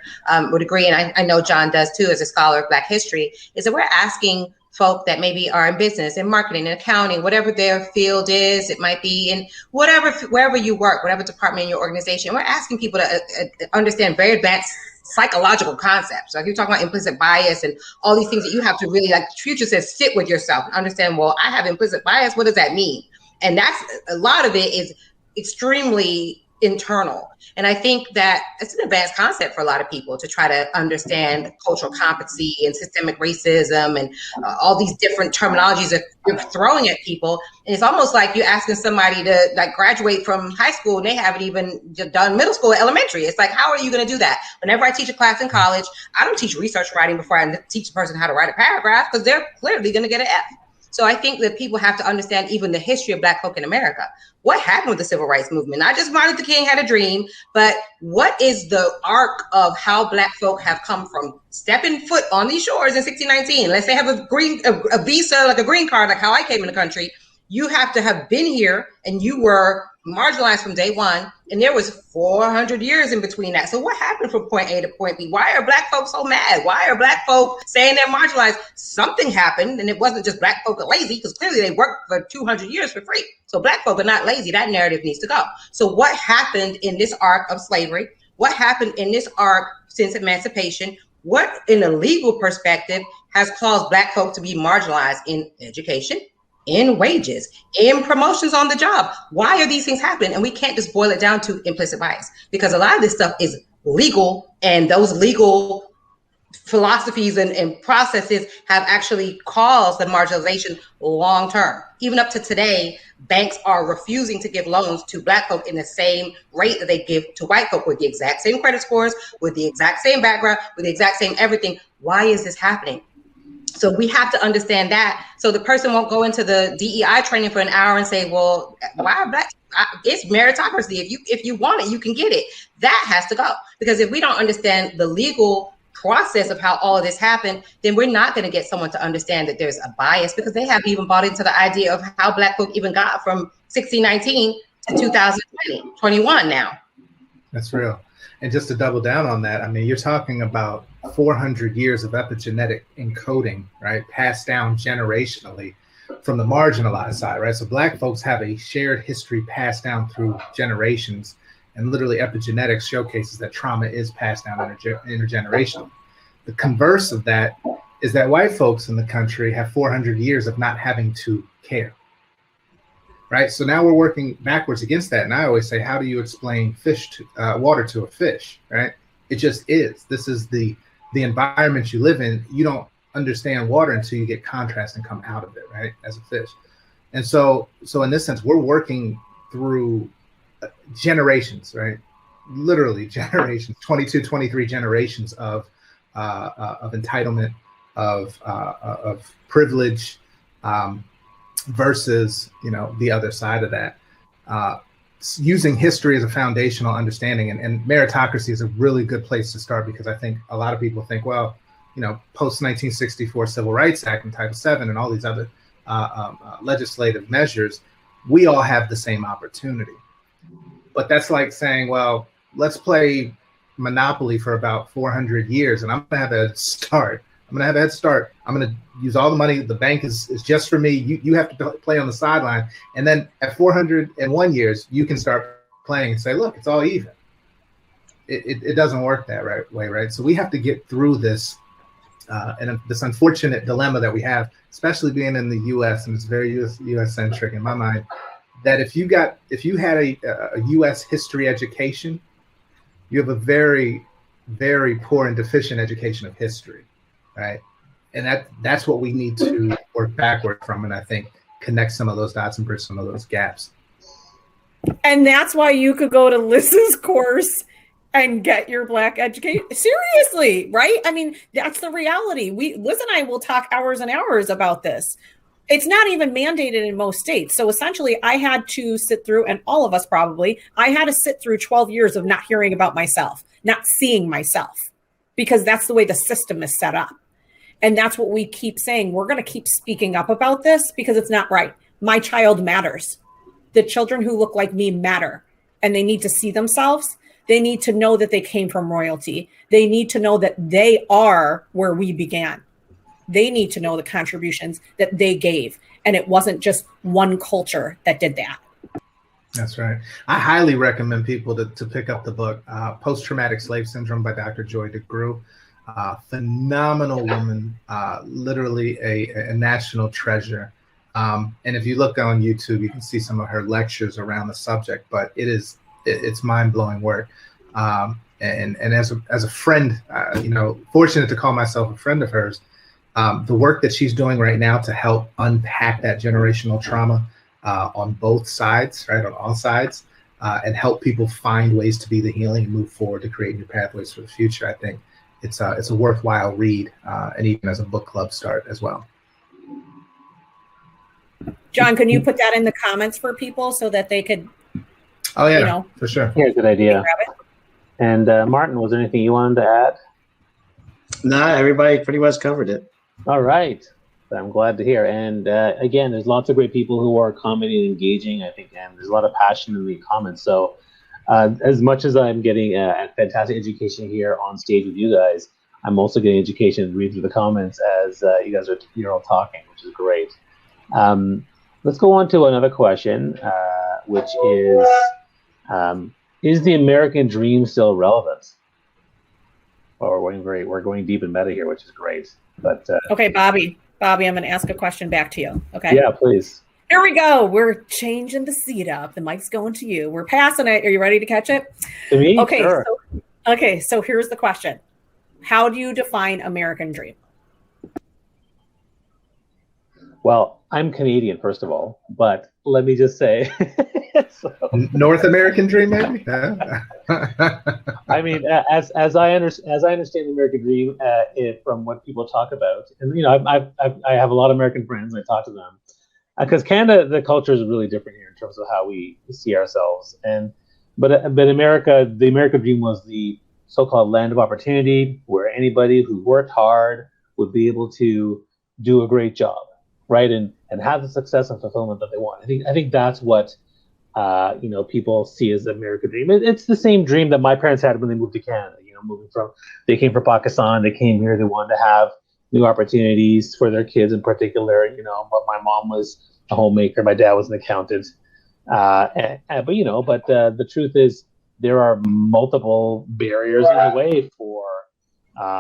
would agree, and I know John does too as a scholar of Black history, is that we're asking folk that maybe are in business and marketing and accounting, whatever their field is, it might be in wherever you work, whatever department in your organization, we're asking people to understand very advanced psychological concepts. Like you're talking about implicit bias and all these things that you have to really, like Future says, sit with yourself and understand, well, I have implicit bias. What does that mean? And that's a lot of it is extremely internal. And I think that it's an advanced concept for a lot of people to try to understand cultural competency and systemic racism and all these different terminologies that you're throwing at people. And it's almost like you're asking somebody to like graduate from high school and they haven't even done middle school or elementary. It's like, how are you going to do that? Whenever I teach a class in college, I don't teach research writing before I teach a person how to write a paragraph, because they're clearly going to get an F. So I think that people have to understand even the history of Black folk in America. What happened with the civil rights movement? Not just Martin Luther King had a dream, but what is the arc of how Black folk have come from stepping foot on these shores in 1619? Let's say have a visa, like a green card, like how I came in the country. You have to have been here and you were marginalized from day one, and there was 400 years in between that. So what happened from point A to point B? Why are Black folk so mad? Why are Black folk saying they're marginalized? Something happened, and it wasn't just Black folk are lazy, because clearly they worked for 200 years for free. So Black folk are not lazy. That narrative needs to go. So what happened in this arc of slavery? What happened in this arc since emancipation? what in a legal perspective has caused Black folk to be marginalized in education, in wages, in promotions on the job? Why are these things happening? And we can't just boil it down to implicit bias, because a lot of this stuff is legal, and those legal philosophies and processes have actually caused the marginalization long term. Even up to today, banks are refusing to give loans to Black folk in the same rate that they give to white folk, with the exact same credit scores, with the exact same background, with the exact same everything. Why is this happening? So we have to understand that. So the person won't go into the DEI training for an hour and say, well, why are Black? It's meritocracy. If you want it, you can get it. That has to go. Because if we don't understand the legal process of how all of this happened, then we're not going to get someone to understand that there's a bias, because they haven't even bought into the idea of how Black folk even got from 1619 to 2020, 21 now. That's real. And just to double down on that, I mean, you're talking about 400 years of epigenetic encoding, right? Passed down generationally from the marginalized side, right? So Black folks have a shared history passed down through generations, and literally epigenetics showcases that trauma is passed down intergenerationally. The converse of that is that white folks in the country have 400 years of not having to care, right? So now we're working backwards against that. And I always say, how do you explain water to a fish, right? It just is. This is the environment you live in. You don't understand water until you get contrast and come out of it, right? As a fish. And so in this sense, we're working through generations, right? Literally generations, 22, 23 generations of entitlement, of privilege, versus, the other side of that. Using history as a foundational understanding, and meritocracy is a really good place to start, because I think a lot of people think, well, post 1964 Civil Rights Act and Title VII and all these other legislative measures, we all have the same opportunity. But that's like saying, well, let's play Monopoly for about 400 years, and I'm going to have a head start. I'm going to use all the money. The bank is just for me. You have to play on the sideline. And then at 401 years, you can start playing and say, look, it's all even. It doesn't work that way, right? So we have to get through this and this unfortunate dilemma that we have, especially being in the U.S., and it's very U.S. centric in my mind, that if you had a U.S. history education, you have a very, very poor and deficient education of history, right? And that's what we need to work backward from, and I think connect some of those dots and bridge some of those gaps. And that's why you could go to Liz's course and get your Black education. Seriously, right? I mean, that's the reality. Liz and I will talk hours and hours about this. It's not even mandated in most states. So essentially, I had to sit through, and all of us probably, I had to sit through 12 years of not hearing about myself, not seeing myself, because that's the way the system is set up. And that's what we keep saying. We're going to keep speaking up about this because it's not right. My child matters. The children who look like me matter, and they need to see themselves. They need to know that they came from royalty. They need to know that they are where we began. They need to know the contributions that they gave. And it wasn't just one culture that did that. That's right. I highly recommend people to pick up the book, Post-Traumatic Slave Syndrome by Dr. Joy DeGruy. Phenomenal woman, literally a national treasure. And if you look on YouTube, you can see some of her lectures around the subject, but it's mind-blowing work. And as a friend, fortunate to call myself a friend of hers, the work that she's doing right now to help unpack that generational trauma on both sides, right, on all sides, and help people find ways to be the healing and move forward to create new pathways for the future. I think it's a worthwhile read, and even as a book club start as well. John, can you put that in the comments for people so that they could? Oh yeah, for sure. Yeah, good idea. And Martin, was there anything you wanted to add? No, everybody pretty much covered it. All right. I'm glad to hear. And again, there's lots of great people who are commenting and engaging, I think, and there's a lot of passion in the comments. So as much as I'm getting a fantastic education here on stage with you guys, I'm also getting education and reading through the comments as you're all talking, which is great. Let's go on to another question, which is the American dream still relevant? Oh, we're going deep in meta here, which is great. But okay, Bobby, I'm going to ask a question back to you. Okay. Yeah, please. Here we go. We're changing the seat up. The mic's going to you. We're passing it. Are you ready to catch it? To me, okay. Sure. So here's the question: how do you define American dream? Well, I'm Canadian, first of all, but let me just say, North American dream, maybe. I mean, as I understand the American dream, from what people talk about, and I have a lot of American friends, and I talk to them because Canada, the culture is really different here in terms of how we see ourselves, but America, the American dream was the so-called land of opportunity, where anybody who worked hard would be able to do a great job, right, and have the success and fulfillment that they want. I think that's what people see as the American dream. It's the same dream that my parents had when they moved to Canada. They came from Pakistan, they came here, they wanted to have new opportunities for their kids in particular. But my mom was a homemaker, my dad was an accountant. But the truth is, there are multiple barriers in the way for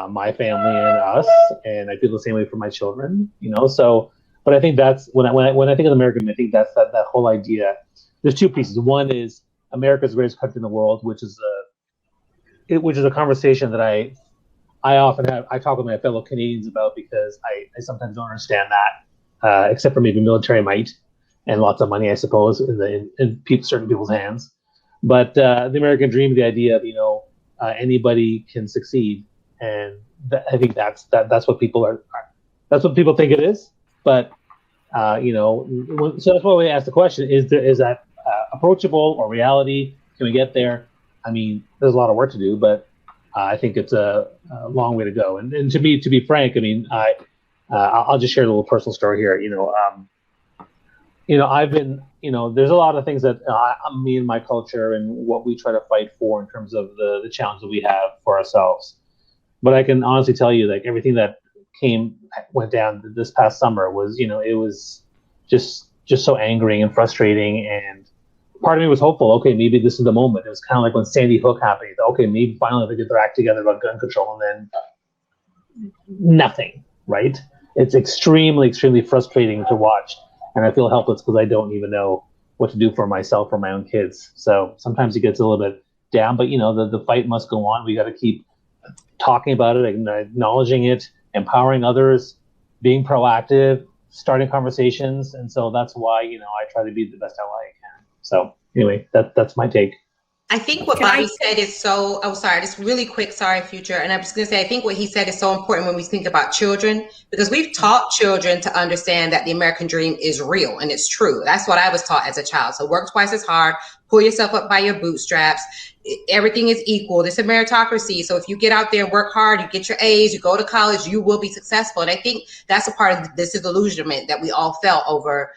my family and us, and I feel the same way for my children. So, but I think that's when I think of American, I think that's that whole idea. There's two pieces. One is America's the greatest country in the world, which is a conversation that I often have. I talk with my fellow Canadians about because I sometimes don't understand that, except for maybe military might and lots of money, I suppose, in certain people's hands. But the American dream, the idea of anybody can succeed, and I think that's what people are. That's what people think it is. But so that's why we ask the question: is that approachable or reality? Can we get there? I mean, there's a lot of work to do, but I think it's a long way to go. And to be frank, I mean, I'll just share a little personal story here. I've been, there's a lot of things that me and my culture and what we try to fight for in terms of the challenge that we have for ourselves. But I can honestly tell you, like, everything that went down this past summer was, it was just so angering and frustrating. And part of me was hopeful. Okay, maybe this is the moment. It was kind of like when Sandy Hook happened. Okay, maybe finally they get their act together about gun control, and then nothing. Right? It's extremely, extremely frustrating to watch, and I feel helpless because I don't even know what to do for myself or my own kids. So sometimes it gets a little bit down, but the fight must go on. We got to keep talking about it, acknowledging it, empowering others, being proactive, starting conversations. And so that's why, I try to be the best ally I can. So anyway, that's my take. I think what Bobby said is so, just really quick, sorry, Future. And I'm just going to say, I think what he said is so important when we think about children, because we've taught children to understand that the American dream is real and it's true. That's what I was taught as a child. So work twice as hard, pull yourself up by your bootstraps. Everything is equal. This is a meritocracy. So if you get out there and work hard, you get your A's, you go to college, you will be successful. And I think that's a part of this disillusionment that we all felt over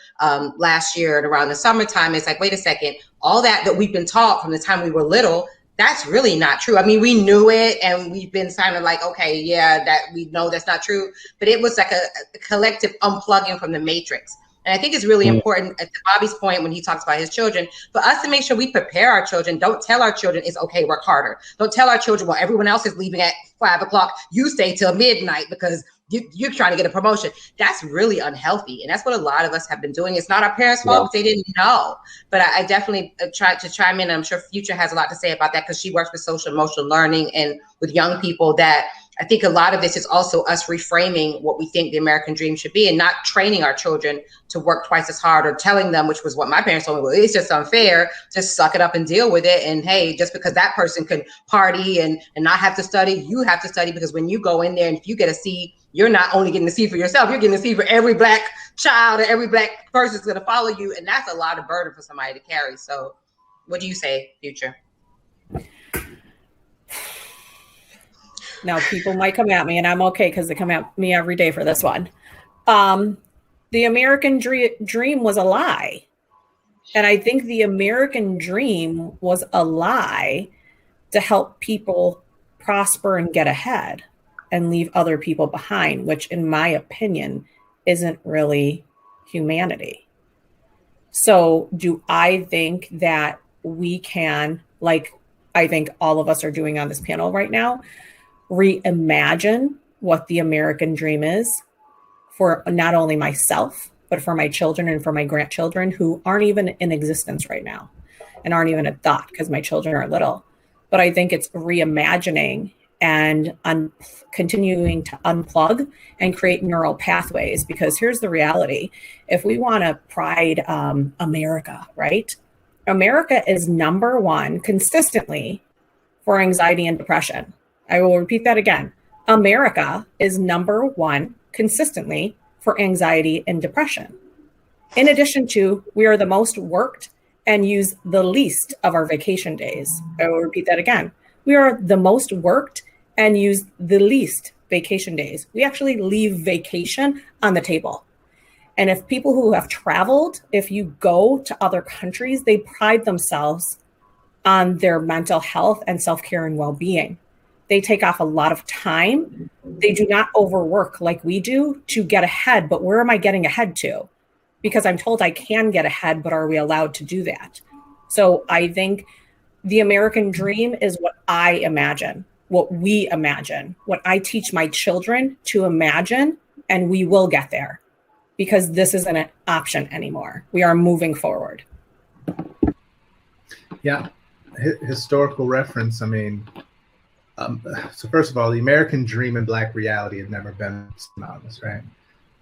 last year and around the summertime. It's like, wait a second, all that we've been taught from the time we were little, that's really not true. I mean, we knew it and we've been kind of like, okay, yeah, that we know that's not true. But it was like a collective unplugging from the matrix. And I think it's really important, to Bobby's point when he talks about his children, for us to make sure we prepare our children. Don't tell our children it's okay, work harder. Don't tell our children, well, everyone else is leaving at 5 o'clock. You stay till midnight because you're trying to get a promotion. That's really unhealthy. And that's what a lot of us have been doing. It's not our parents' fault. They didn't know. But I definitely tried to chime in. And I'm sure Future has a lot to say about that because she works with social emotional learning and with young people. That I think a lot of this is also us reframing what we think the American dream should be and not training our children to work twice as hard or telling them, which was what my parents told me, well, it's just unfair. Just suck it up and deal with it. And hey, just because that person can party and not have to study, you have to study, because when you go in there and if you get a C, you're not only getting a C for yourself, you're getting a C for every Black child and every Black person is going to follow you. And that's a lot of burden for somebody to carry. So what do you say, Future? Now, people might come at me, and I'm okay because they come at me every day for this one. The American dream was a lie. And I think the American dream was a lie to help people prosper and get ahead and leave other people behind, which in my opinion isn't really humanity. So do I think that we can, like I think all of us are doing on this panel right now, reimagine what the American dream is for not only myself, but for my children and for my grandchildren who aren't even in existence right now and aren't even a thought because my children are little. But I think it's reimagining and continuing to unplug and create neural pathways, because here's the reality. If we want to pride America, right? America is number one consistently for anxiety and depression. I will repeat that again. America is number one consistently for anxiety and depression. In addition to, we are the most worked and use the least of our vacation days. I will repeat that again. We are the most worked and use the least vacation days. We actually leave vacation on the table. And if people who have traveled, if you go to other countries, they pride themselves on their mental health and self-care and well-being. They take off a lot of time. They do not overwork like we do to get ahead. But where am I getting ahead to? Because I'm told I can get ahead, but are we allowed to do that? So I think the American dream is what I imagine, what we imagine, what I teach my children to imagine, and we will get there because this isn't an option anymore. We are moving forward. Yeah, historical reference. I mean, so first of all, the American dream and Black reality have never been synonymous, right?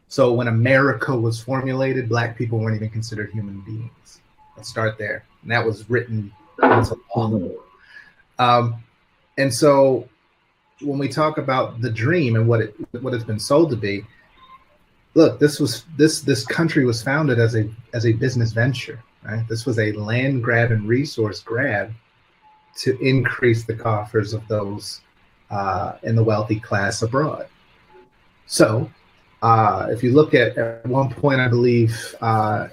So when America was formulated, Black people weren't even considered human beings. Let's start there. And that was written into law. And so when we talk about the dream and what it's been sold to be, look, this country was founded as a business venture, right? This was a land grab and resource grab to increase the coffers of those in the wealthy class abroad. So if you look at one point, I believe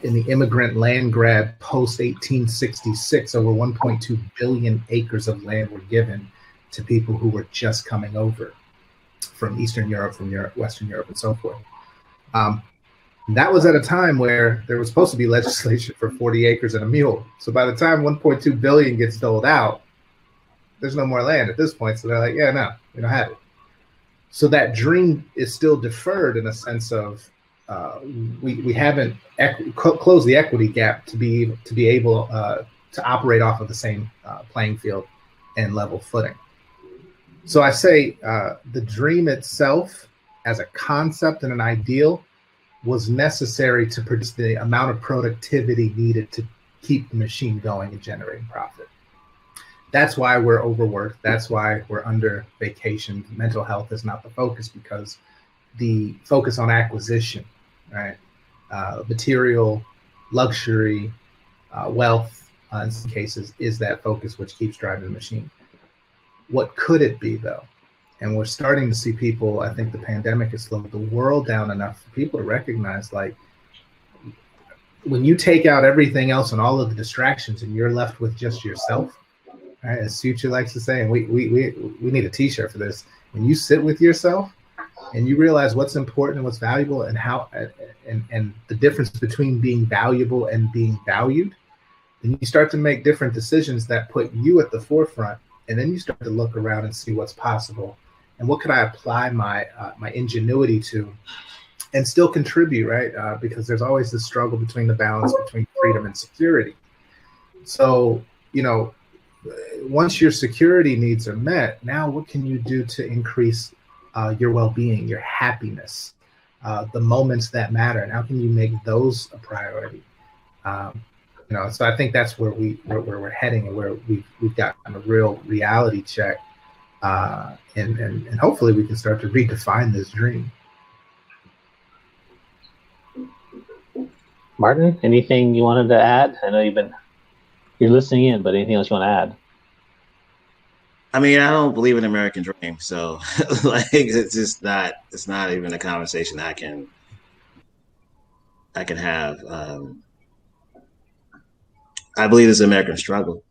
in the immigrant land grab post 1866, over 1.2 billion acres of land were given to people who were just coming over from Eastern Europe, from Europe, Western Europe, and so forth. That was at a time where there was supposed to be legislation for 40 acres and a mule. So by the time 1.2 billion gets doled out, there's no more land at this point. So they're like, yeah, no, we don't have it. So that dream is still deferred in a sense of we haven't closed the equity gap to be able to operate off of the same playing field and level footing. So I say the dream itself as a concept and an ideal was necessary to produce the amount of productivity needed to keep the machine going and generating profit. That's why we're overworked. That's why we're under vacation. Mental health is not the focus because the focus on acquisition, right? Material, luxury, wealth, in some cases, is that focus which keeps driving the machine. What could it be, though? And we're starting to see people, I think the pandemic has slowed the world down enough for people to recognize, like, when you take out everything else and all of the distractions and you're left with just yourself, right, as Future likes to say, and we need a t-shirt for this. When you sit with yourself and you realize what's important and what's valuable and how and the difference between being valuable and being valued, then you start to make different decisions that put you at the forefront. And then you start to look around and see what's possible and what could I apply my ingenuity to and still contribute, right? Because there's always this struggle between the balance between freedom and security. So, once your security needs are met, now what can you do to increase your well-being, your happiness, the moments that matter, and how can you make those a priority? So I think that's where we're heading, and where we've gotten a real reality check, and hopefully we can start to redefine this dream. Martin, anything you wanted to add? I know you're listening in, but anything else you want to add? I mean, I don't believe in the American dream, so like it's not even a conversation I can have. I believe it's an American struggle.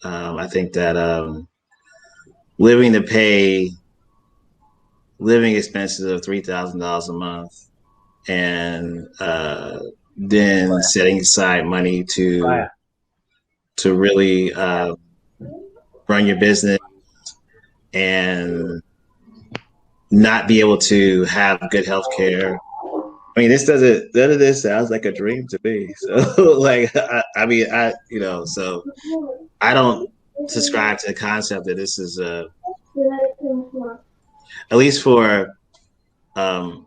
I think that living to pay living expenses of $3,000 a month, and then setting aside money to really run your business and not be able to have good health care. I mean, none of this sounds like a dream to me. So like, so I don't subscribe to the concept that this is at least for um,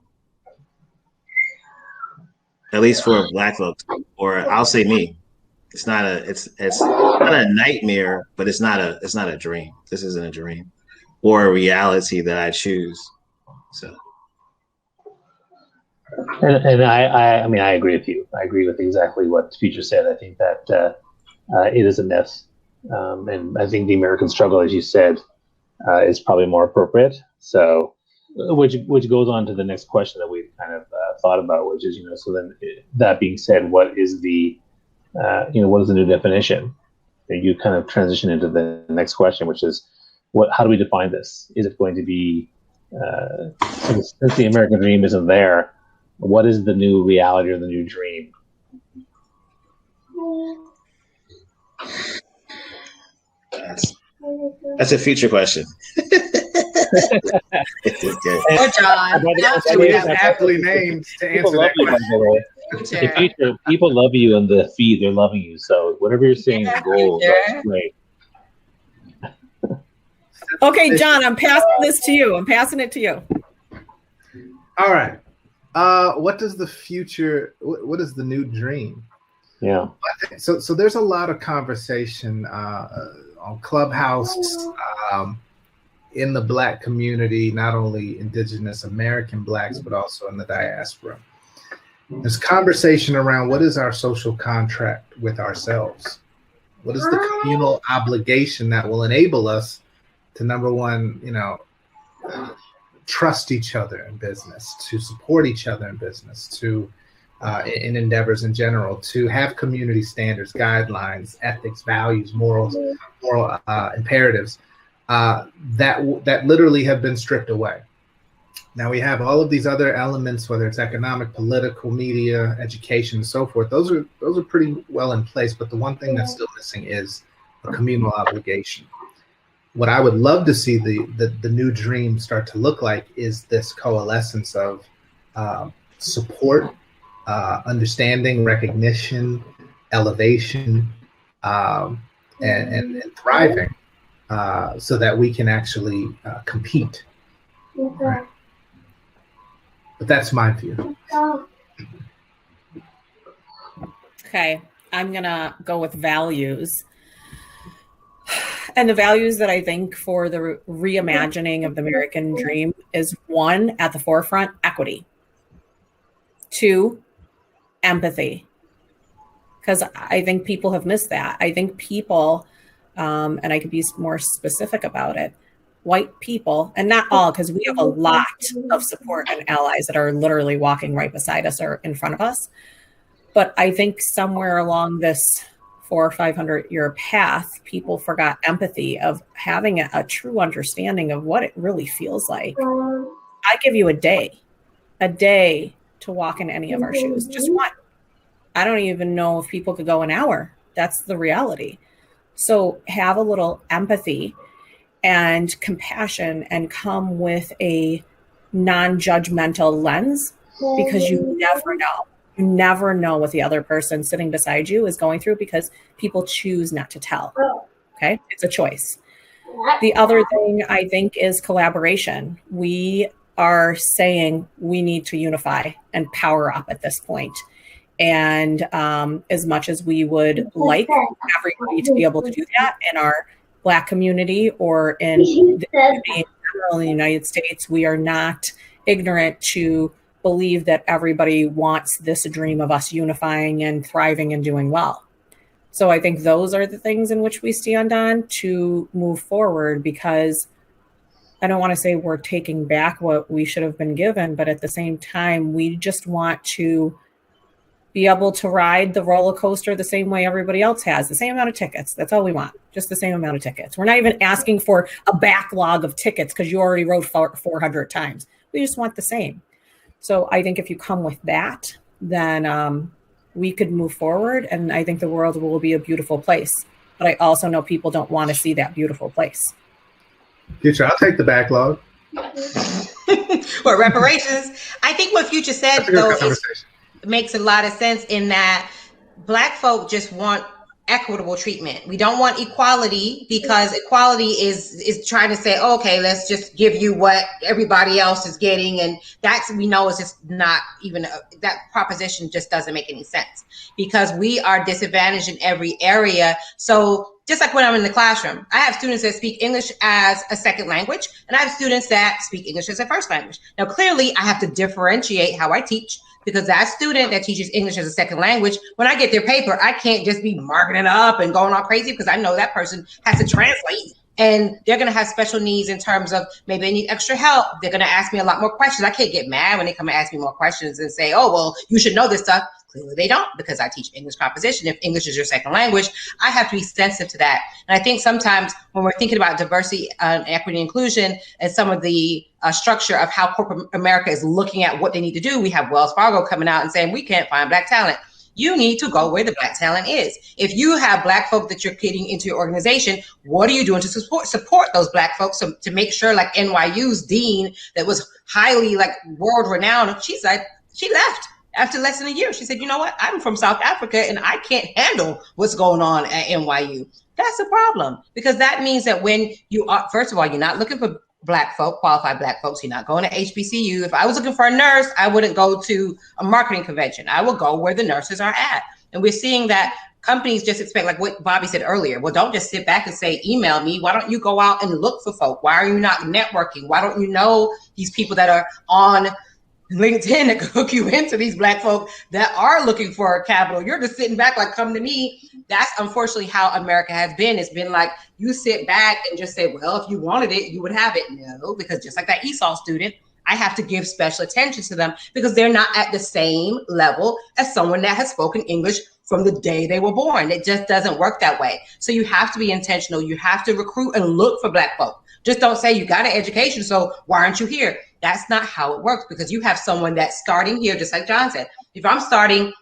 Black folks, or I'll say me. It's not a nightmare, but it's not a dream. This isn't a dream or a reality that I choose. So. And I mean, I agree with you. I agree with exactly what Future said. I think that it is a myth. And I think the American struggle, as you said, is probably more appropriate. So, which goes on to the next question that we've kind of thought about, which is, so then that being said, what is the new definition? And you kind of transition into the next question, which is, how do we define this? Is it going to be, since the American dream isn't there, what is the new reality or the new dream? That's a future question. Or John. We have aptly named to answer that question. People love you in the feed. They're loving you. So whatever you're saying is gold. That's great. Okay, John, I'm passing this to you. I'm passing it to you. All right. What does the future? What is the new dream? Yeah. So there's a lot of conversation on Clubhouse, in the Black community, not only Indigenous American Blacks, but also in the diaspora. There's conversation around what is our social contract with ourselves? What is the communal obligation that will enable us to, number one, trust each other in business, to support each other in business, to in endeavors in general, to have community standards, guidelines, ethics, values, moral imperatives that literally have been stripped away. Now we have all of these other elements, whether it's economic, political, media, education, and so forth. Those are pretty well in place, but the one thing that's still missing is a communal obligation. What I would love to see the new dream start to look like is this coalescence of support, understanding, recognition, elevation, and thriving, so that we can actually compete. Right. But that's my view. Okay, I'm gonna go with values. And the values that I think for the reimagining of the American dream is, 1, at the forefront, equity. 2, empathy. Because I think people have missed that. I think people, and I could be more specific about it, white people, and not all, because we have a lot of support and allies that are literally walking right beside us or in front of us. But I think somewhere along this 400 or 500 year path, people forgot empathy of having a true understanding of what it really feels like. I give you a day to walk in any of our shoes, just one. I don't even know if people could go an hour. That's the reality. So have a little empathy and compassion and come with a non-judgmental lens, because you never know. You never know what the other person sitting beside you is going through, because people choose not to tell. Okay? It's a choice. The other thing I think is collaboration. We are saying we need to unify and power up at this point. And as much as we would like everybody to be able to do that in our Black community or in the community in general in the United States, we are not ignorant to believe that everybody wants this dream of us unifying and thriving and doing well. So I think those are the things in which we stand on to move forward, because I don't want to say we're taking back what we should have been given, but at the same time, we just want to be able to ride the roller coaster the same way everybody else has, the same amount of tickets. That's all we want, just the same amount of tickets. We're not even asking for a backlog of tickets because you already rode 400 times. We just want the same. So I think if you come with that, then we could move forward, and I think the world will be a beautiful place. But I also know people don't want to see that beautiful place. Future, I'll take the backlog. Or reparations. I think what Future said, though, makes a lot of sense in that Black folk just want equitable treatment. We don't want equality, because equality is trying to say, oh, okay, let's just give you what everybody else is getting, and that's, we know, is just not even that proposition just doesn't make any sense, because we are disadvantaged in every area. So just like when I'm in the classroom, I have students that speak English as a second language, and I have students that speak English as a first language. Now, clearly, I have to differentiate how I teach, because that student that teaches English as a second language, when I get their paper, I can't just be marking it up and going all crazy, because I know that person has to translate, and they're going to have special needs in terms of maybe they need extra help. They're going to ask me a lot more questions. I can't get mad when they come and ask me more questions and say, oh, well, you should know this stuff. Clearly they don't, because I teach English composition. If English is your second language, I have to be sensitive to that. And I think sometimes when we're thinking about diversity, equity, and inclusion, and some of the structure of how corporate America is looking at what they need to do, we have Wells Fargo coming out and saying, we can't find Black talent. You need to go where the Black talent is. If you have Black folk that you're getting into your organization, what are you doing to support those Black folks to make sure, like NYU's dean that was highly like world renowned, she said she left after less than a year. She said, you know what? I'm from South Africa and I can't handle what's going on at NYU. That's a problem, because that means that when you are, first of all, you're not looking for Black folk, qualified Black folks. You're not going to HBCU. If I was looking for a nurse, I wouldn't go to a marketing convention. I would go where the nurses are at. And we're seeing that companies just expect, like what Bobby said earlier, well, don't just sit back and say, email me. Why don't you go out and look for folk? Why are you not networking? Why don't you know these people that are on LinkedIn that could hook you into these Black folk that are looking for capital? You're just sitting back like, come to me. That's unfortunately how America has been. It's been like, you sit back and just say, well, if you wanted it, you would have it. No, because just like that ESOL student, I have to give special attention to them because they're not at the same level as someone that has spoken English from the day they were born. It just doesn't work that way. So you have to be intentional. You have to recruit and look for Black folk. Just don't say you got an education, so why aren't you here? That's not how it works, because you have someone that's starting here, just like John said. If I'm starting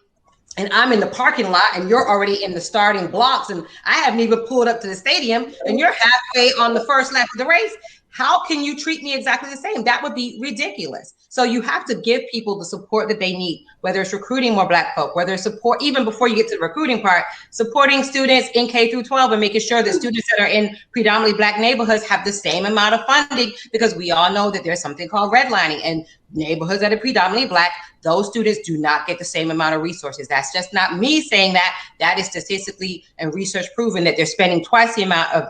and I'm in the parking lot and you're already in the starting blocks and I haven't even pulled up to the stadium and you're halfway on the first lap of the race, how can you treat me exactly the same? That would be ridiculous. So you have to give people the support that they need, whether it's recruiting more Black folk, whether it's support, even before you get to the recruiting part, supporting students in K through 12 and making sure that students that are in predominantly Black neighborhoods have the same amount of funding, because we all know that there's something called redlining, and neighborhoods that are predominantly Black, those students do not get the same amount of resources. That's just not me saying that. That is statistically and research proven that they're spending twice the amount of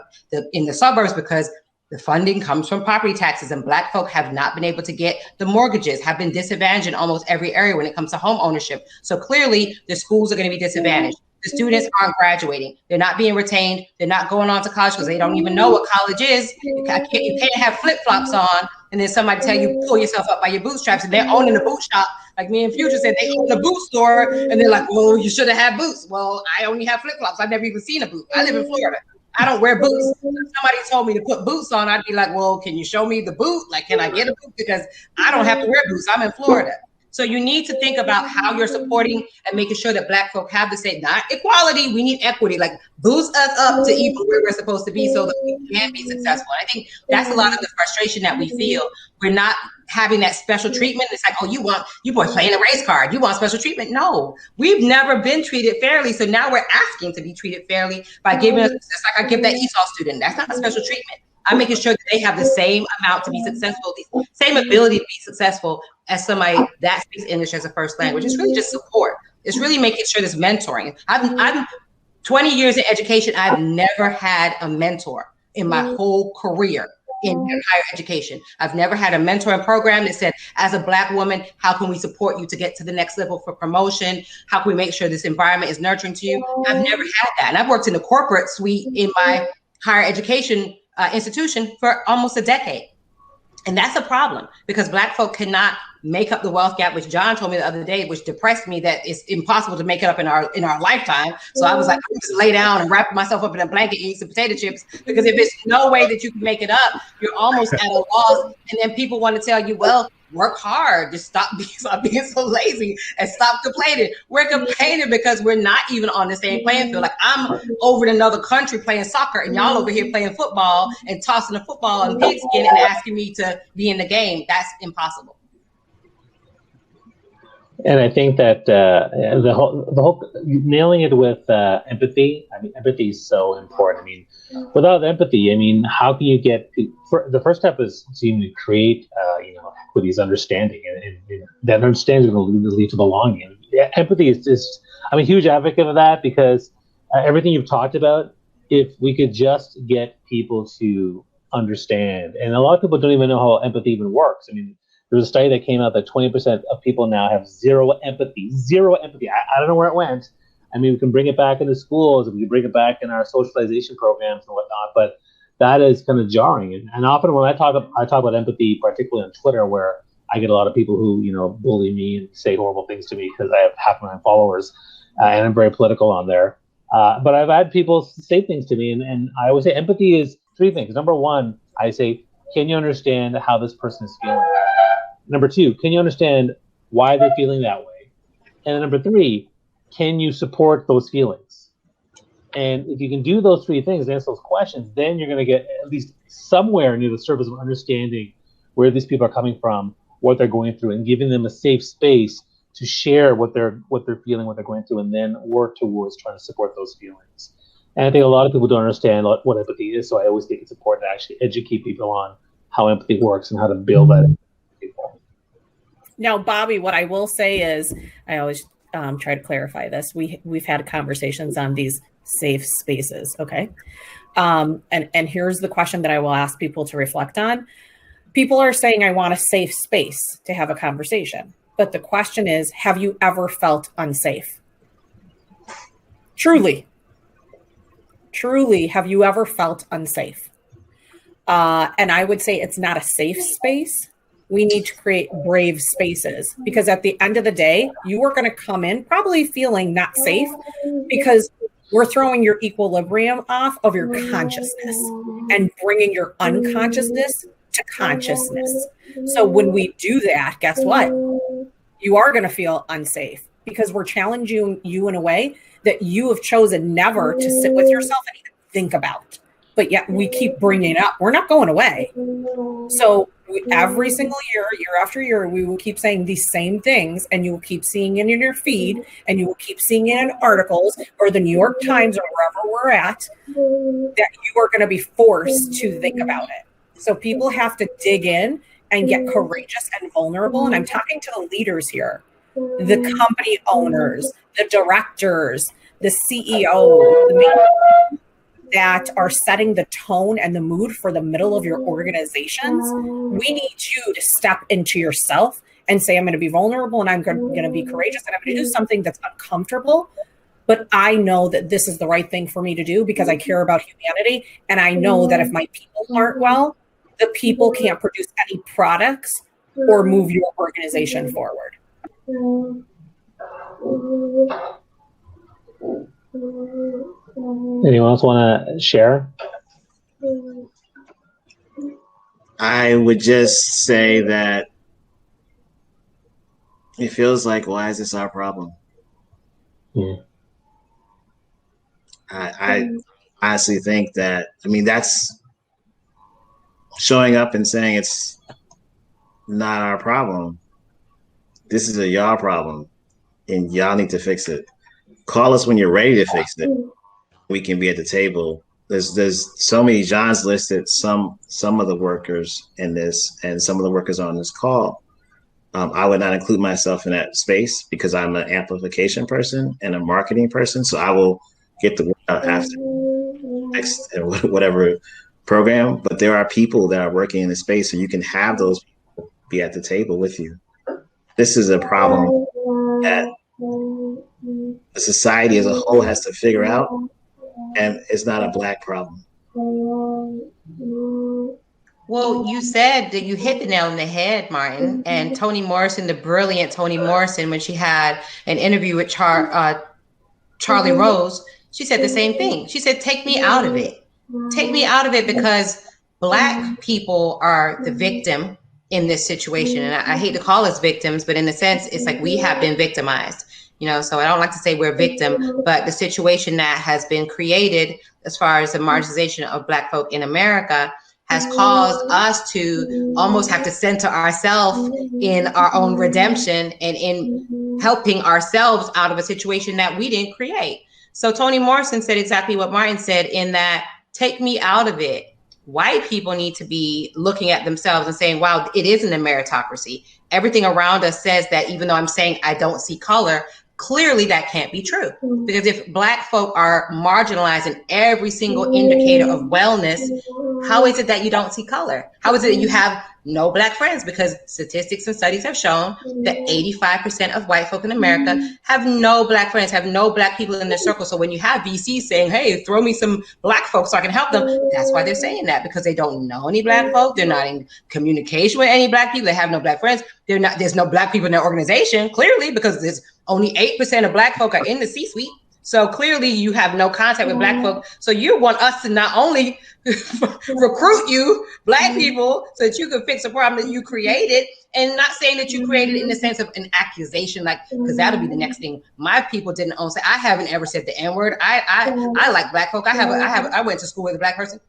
in the suburbs, because the funding comes from property taxes, and Black folk have not been able to get the mortgages, have been disadvantaged in almost every area when it comes to home ownership. So clearly the schools are going to be disadvantaged. The students aren't graduating. They're not being retained. They're not going on to college because they don't even know what college is. You can't have flip-flops on and then somebody tell you pull yourself up by your bootstraps, and they're owning a boot shop. Like me and Future said, they own a boot store and they're like, well, you should have had boots. Well, I only have flip-flops. I've never even seen a boot. I live in Florida. I don't wear boots. If somebody told me to put boots on, I'd be like, well, can you show me the boot? Like, can I get a boot? Because I don't have to wear boots. I'm in Florida. So you need to think about how you're supporting and making sure that Black folk have the same, not equality, we need equity, like boost us up to even where we're supposed to be so that we can be successful. And I think that's a lot of the frustration that we feel. We're not having that special treatment. It's like, oh, you want playing a race card. You want special treatment. No, we've never been treated fairly. So now we're asking to be treated fairly by giving us, it's like I give that ESOL student. That's not a special treatment. I'm making sure that they have the same amount to be successful, the same ability to be successful as somebody that speaks English as a first language. It's really just support. It's really making sure there's mentoring. I'm 20 years in education. I've never had a mentor in my whole career in higher education. I've never had a mentoring program that said, as a Black woman, how can we support you to get to the next level for promotion? How can we make sure this environment is nurturing to you? I've never had that. And I've worked in the corporate suite in my higher education institution for almost a decade. And that's a problem, because Black folk cannot make up the wealth gap, which John told me the other day, which depressed me, that it's impossible to make it up in our lifetime. So I was like, I'm just lay down and wrap myself up in a blanket and eat some potato chips, because if it's no way that you can make it up, you're almost at a loss. And then people want to tell you, well, work hard. Just stop being so lazy and stop complaining. We're complaining because we're not even on the same playing field. Like I'm over in another country playing soccer and y'all over here playing football and tossing the football and pigskin and asking me to be in the game. That's impossible. And I think that the whole nailing it with empathy. I mean, empathy is so important. I mean, without empathy, I mean, how can you get? The first step is to create, equities, understanding, and that understanding is going to lead to belonging. And empathy is just. I'm a huge advocate of that because everything you've talked about. If we could just get people to understand, and a lot of people don't even know how empathy even works. I mean. There was a study that came out that 20% of people now have zero empathy. Zero empathy. I don't know where it went. I mean, we can bring it back into schools, and we can bring it back in our socialization programs and whatnot. But that is kind of jarring. And often when I talk about empathy, particularly on Twitter, where I get a lot of people who bully me and say horrible things to me because I have half my followers, and I'm very political on there. But I've had people say things to me, and I always say empathy is three things. Number one, I say, can you understand how this person is feeling? Number two, can you understand why they're feeling that way? And number three, can you support those feelings? And if you can do those three things, answer those questions, then you're going to get at least somewhere near the surface of understanding where these people are coming from, what they're going through, and giving them a safe space to share what they're feeling, what they're going through, and then work towards trying to support those feelings. And I think a lot of people don't understand what empathy is, so I always think it's important to actually educate people on how empathy works and how to build that in people. Now, Bobby, what I will say is, I always try to clarify this. We've had conversations on these safe spaces, okay? And here's the question that I will ask people to reflect on. People are saying, I want a safe space to have a conversation. But the question is, have you ever felt unsafe? Truly, have you ever felt unsafe? And I would say it's not a safe space. We need to create brave spaces because at the end of the day, you are going to come in probably feeling not safe because we're throwing your equilibrium off of your consciousness and bringing your unconsciousness to consciousness. So when we do that, guess what? You are going to feel unsafe because we're challenging you in a way that you have chosen never to sit with yourself and even think about. But yet we keep bringing it up. We're not going away. So every single year after year, we will keep saying these same things, and you will keep seeing it in your feed, and you will keep seeing it in articles or the New York Times or wherever we're at, that you are going to be forced to think about it. So people have to dig in and get courageous and vulnerable. And I'm talking to the leaders here, the company owners, the directors, the CEO, the main that are setting the tone and the mood for the middle of your organizations. We need you to step into yourself and say, I'm going to be vulnerable and I'm going to be courageous and I'm going to do something that's uncomfortable. But I know that this is the right thing for me to do because I care about humanity. And I know that if my people aren't well, the people can't produce any products or move your organization forward. Anyone else want to share? I would just say that it feels like, why is this our problem? Yeah. I honestly think that, that's showing up and saying it's not our problem. This is a y'all problem, and y'all need to fix it. Call us when you're ready to fix it. We can be at the table. There's so many Johns listed, some of the workers in this, and some of the workers on this call. I would not include myself in that space because I'm an amplification person and a marketing person. So I will get the word out after next whatever program. But there are people that are working in the space, so you can have those people be at the table with you. This is a problem that the society as a whole has to figure out, and it's not a Black problem. Well, you said that you hit the nail on the head, Martin. And Toni Morrison, the brilliant Toni Morrison, when she had an interview with Charlie Rose, she said the same thing. She said, take me out of it. Take me out of it because Black people are the victim in this situation. And I hate to call us victims, but in a sense, it's like we have been victimized. So I don't like to say we're a victim, but the situation that has been created as far as the marginalization of Black folk in America has caused us to almost have to center ourselves in our own redemption and in helping ourselves out of a situation that we didn't create. So Toni Morrison said exactly what Martin said, in that, take me out of it. White people need to be looking at themselves and saying, wow, it isn't a meritocracy. Everything around us says that, even though I'm saying I don't see color, clearly that can't be true. Because if Black folk are marginalized in every single indicator of wellness, how is it that you don't see color? How is it that you have no Black friends? Because statistics and studies have shown that 85% of white folk in America have no Black friends, have no Black people in their circle. So when you have VCs saying, hey, throw me some Black folks so I can help them, that's why they're saying that, because they don't know any Black folk. They're not in communication with any Black people. They have no Black friends. There's no Black people in their organization, clearly, because there's only 8% of Black folk are in the C-suite. So clearly you have no contact with Black folk. So you want us to not only recruit you, Black people, so that you can fix a problem that you created, and not saying that you created it in the sense of an accusation, like, because that'll be the next thing. My people didn't own. Say, I haven't ever said the N-word. I like Black folk. I went to school with a Black person.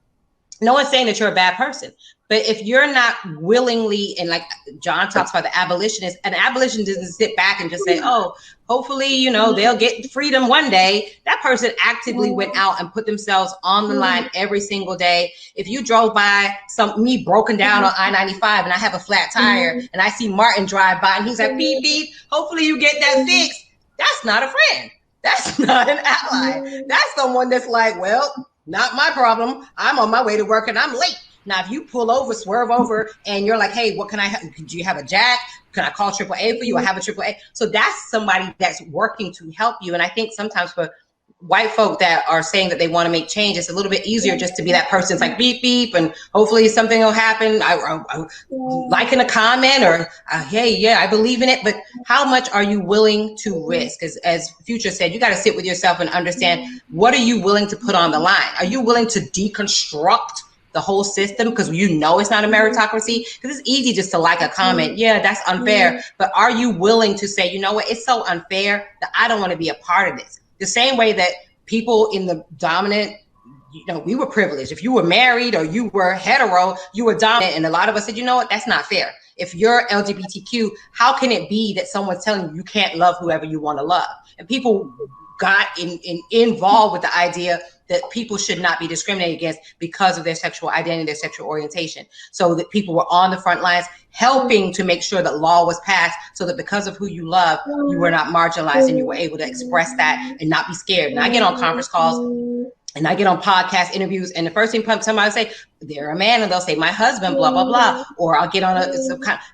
No one's saying that you're a bad person, but if you're not willingly, and like John talks about the abolitionists, an abolitionist doesn't sit back and just say, oh, hopefully, they'll get freedom one day. That person actively went out and put themselves on the line every single day. If you drove by me broken down on I-95 and I have a flat tire and I see Martin drive by and he's like, beep, beep, hopefully you get that fixed. That's not a friend. That's not an ally. That's someone that's like, well, not my problem. I'm on my way to work and I'm late. Now, if you pull over, swerve over, and you're like, hey, what can I have? Do you have a jack? Can I call AAA for you? I have a AAA. So that's somebody that's working to help you. And I think sometimes for white folk that are saying that they want to make change, it's a little bit easier just to be that person. It's like beep, beep, and hopefully something will happen. I liking a comment or, hey, yeah, I believe in it. But how much are you willing to risk? Because as Future said, you got to sit with yourself and understand, what are you willing to put on the line? Are you willing to deconstruct the whole system because it's not a meritocracy? Because it's easy just to like a comment. Yeah, that's unfair. But are you willing to say, you know what, it's so unfair that I don't want to be a part of this? The same way that people in the dominant, we were privileged. If you were married or you were hetero, you were dominant. And a lot of us said, you know what, that's not fair. If you're LGBTQ, how can it be that someone's telling you can't love whoever you want to love? And people got involved with the idea that people should not be discriminated against because of their sexual identity, their sexual orientation. So that people were on the front lines helping to make sure that law was passed so that because of who you love, you were not marginalized and you were able to express that and not be scared. And I get on conference calls and I get on podcast interviews, and the first thing somebody will say, they're a man, and they'll say, my husband, blah, blah, blah. Or I'll get on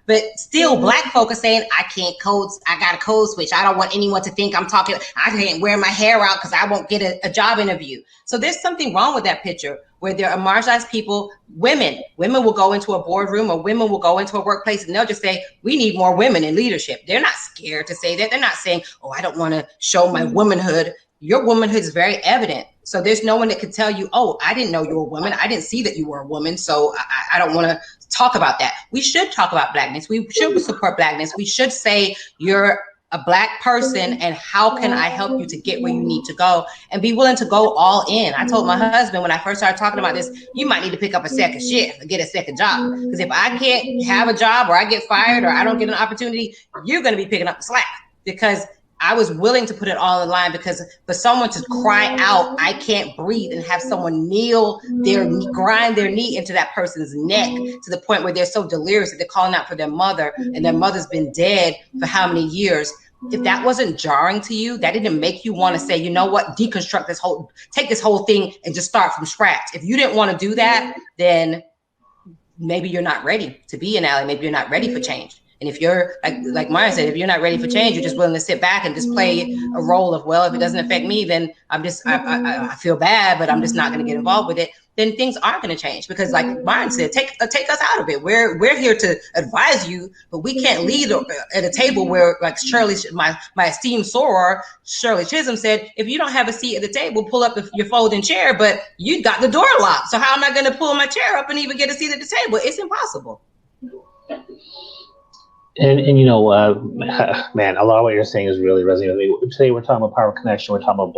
but still Black folk are saying, I can't code, I got a code switch. I don't want anyone to think I'm talking, I can't wear my hair out because I won't get a job interview. So there's something wrong with that picture where there are marginalized people, women will go into a boardroom or women will go into a workplace and they'll just say, we need more women in leadership. They're not scared to say that. They're not saying, oh, I don't want to show my womanhood. Your womanhood is very evident. So there's no one that could tell you, oh, I didn't know you were a woman. I didn't see that you were a woman. So I don't want to talk about that. We should talk about Blackness. We should support Blackness. We should say you're a Black person and how can I help you to get where you need to go, and be willing to go all in. I told my husband when I first started talking about this, you might need to pick up a second shift and get a second job. Because if I can't have a job or I get fired or I don't get an opportunity, you're going to be picking up the slack. Because I was willing to put it all in line, because for someone to cry out, I can't breathe, and have someone grind their knee into that person's neck to the point where they're so delirious that they're calling out for their mother, and their mother's been dead for how many years. If that wasn't jarring to you, that didn't make you want to say, you know what, take this whole thing and just start from scratch. If you didn't want to do that, then maybe you're not ready to be an ally. Maybe you're not ready for change. And if you're, like Maya said, if you're not ready for change, you're just willing to sit back and just play a role of, well, if it doesn't affect me, then I feel bad, but I'm just not going to get involved with it. Then things aren't going to change, because like Martin said, take us out of it. We're here to advise you, but we can't lead at a table where, like Shirley, my esteemed soror, Shirley Chisholm said, if you don't have a seat at the table, pull up your folding chair, but you got the door locked. So how am I going to pull my chair up and even get a seat at the table? It's impossible. And man, a lot of what you're saying is really resonating with me. Today we're talking about power of connection. We're talking about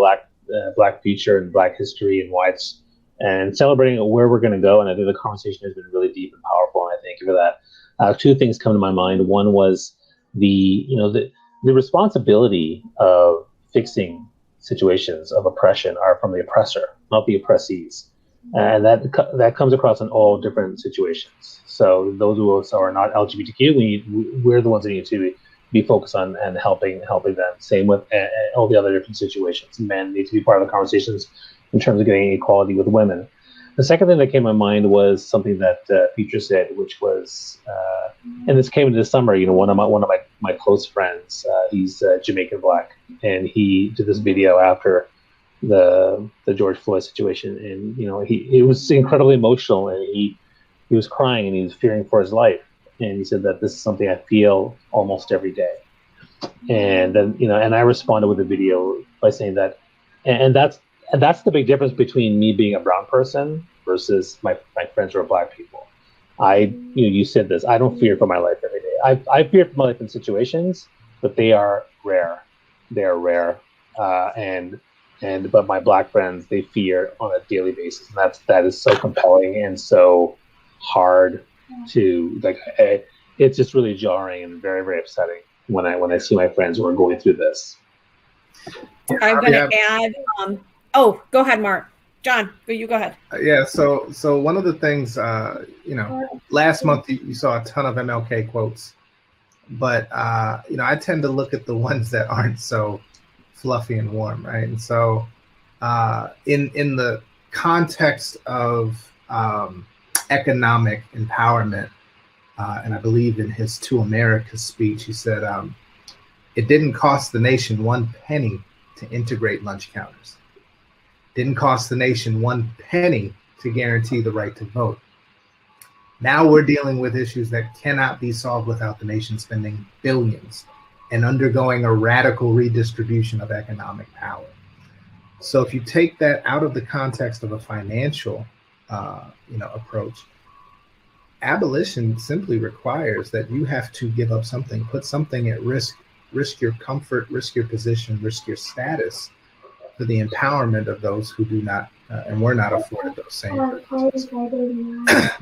Black future and Black history and why it's and celebrating where we're going to go. And I think the conversation has been really deep and powerful. And I thank you for that. Two things come to my mind. One was the responsibility of fixing situations of oppression are from the oppressor, not the oppressees, and that comes across in all different situations. So those of us who are not LGBTQ, we're the ones that need to be focused on and helping them. Same with all the other different situations. Men need to be part of the conversations in terms of getting equality with women. The second thing that came to my mind was something that Future said, which was, and this came into the summer. One of my close friends, he's Jamaican Black, and he did this video after the George Floyd situation, and he was incredibly emotional, and he was crying and he was fearing for his life, and he said that this is something I feel almost every day, and then and I responded with a video by saying that, and that's the big difference between me being a brown person versus my friends who are Black people. You said this. I don't fear for my life every day. I fear for my life in situations, but they are rare. They are rare, but my Black friends, they fear on a daily basis, and that is so compelling and so hard to it's just really jarring and very, very upsetting when I see my friends who are going through this. I'm going to add. Oh, go ahead, Mark. John, you go ahead. Yeah. So one of the things, last month you saw a ton of MLK quotes, but I tend to look at the ones that aren't so fluffy and warm, right? And so, in the context of economic empowerment, and I believe in his To America speech, he said, "It didn't cost the nation one penny to integrate lunch counters. Didn't cost the nation one penny to guarantee the right to vote. Now we're dealing with issues that cannot be solved without the nation spending billions and undergoing a radical redistribution of economic power." So if you take that out of the context of a financial approach, abolition simply requires that you have to give up something, put something at risk your comfort, risk your position, risk your status, for the empowerment of those who do not and were not afforded those same privileges.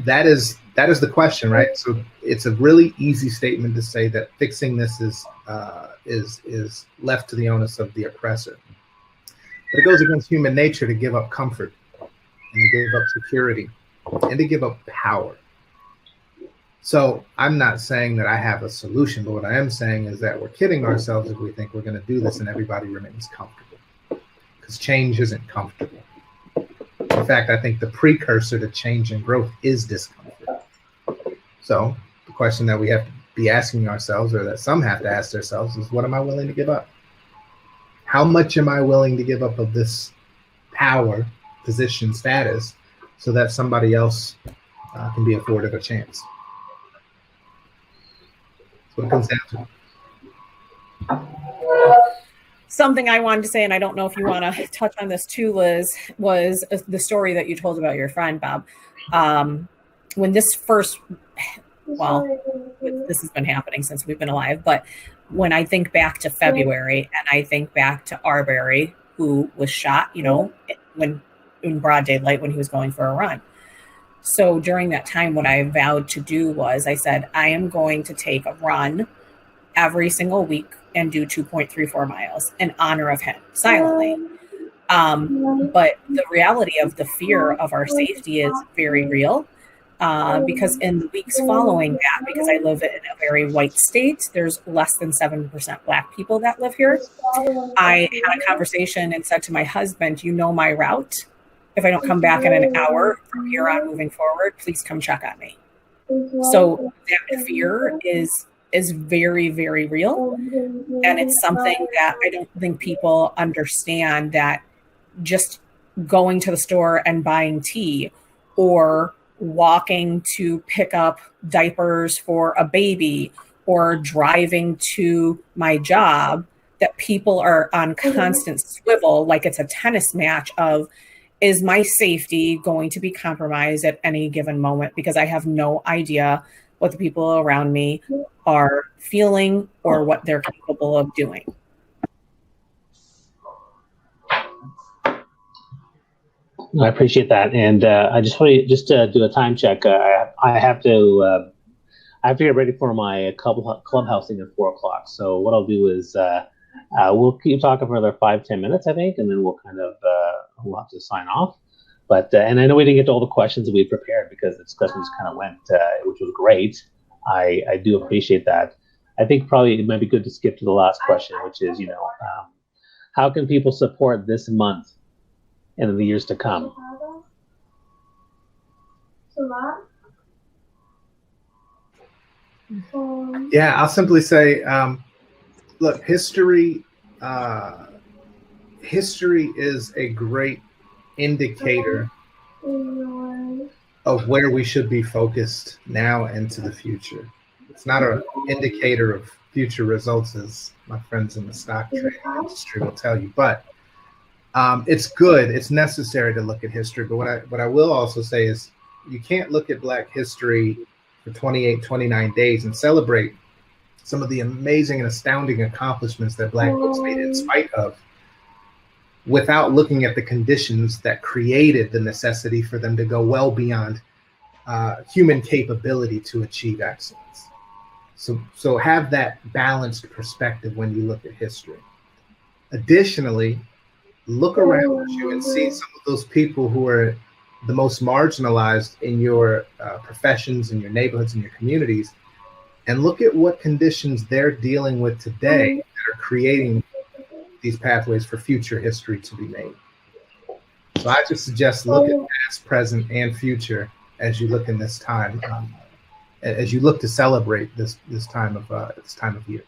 That is the question, right? So it's a really easy statement to say that fixing this is left to the onus of the oppressor. But it goes against human nature to give up comfort and to give up security and to give up power. So I'm not saying that I have a solution, but what I am saying is that we're kidding ourselves if we think we're going to do this and everybody remains comfortable. Because change isn't comfortable. In fact, I think the precursor to change and growth is discomfort. So the question that we have to be asking ourselves, or that some have to ask themselves, is what am I willing to give up? How much am I willing to give up of this power, position, status, so that somebody else can be afforded a chance? That's what it comes down to. Something I wanted to say, and I don't know if you want to touch on this too, Liz, was the story that you told about your friend, Bob. When this first, this has been happening since we've been alive, but when I think back to February and I think back to Arbery, who was shot, when in broad daylight when he was going for a run. So during that time, what I vowed to do was I said, I am going to take a run every single week and do 2.34 miles in honor of him silently. But the reality of the fear of our safety is very real, because in the weeks following that, because I live in a very white state, there's less than 7% Black people that live here. I had a conversation and said to my husband, my route. If I don't come back in an hour from here on moving forward, please come check on me. So that fear is very, very real. And it's something that I don't think people understand, that just going to the store and buying tea or walking to pick up diapers for a baby or driving to my job, that people are on constant swivel like it's a tennis match of, is my safety going to be compromised at any given moment? Because I have no idea what the people around me are feeling or what they're capable of doing. I appreciate that, and I just want to do a time check. I have to get ready for my clubhousing at 4:00. So what I'll do is we'll keep talking for another 5-10 minutes, I think, and then we'll kind of we'll have to sign off. But and I know we didn't get to all the questions that we prepared because the discussions kind of went, which was great. I do appreciate that. I think probably it might be good to skip to the last question, which is, how can people support this month and in the years to come? Yeah, I'll simply say, look, history is a great indicator of where we should be focused now and to the future. It's not an indicator of future results, as my friends in the stock trading industry will tell you, but it's good. It's necessary to look at history. But what I will also say is you can't look at Black history for 28, 29 days and celebrate some of the amazing and astounding accomplishments that Black folks made in spite of without looking at the conditions that created the necessity for them to go well beyond human capability to achieve excellence. So have that balanced perspective when you look at history. Additionally, look around you and see some of those people who are the most marginalized in your professions, in your neighborhoods, in your communities, and look at what conditions they're dealing with today that are creating these pathways for future history to be made. So I just suggest look at past, present, and future as you look in this time, as you look to celebrate this time of year.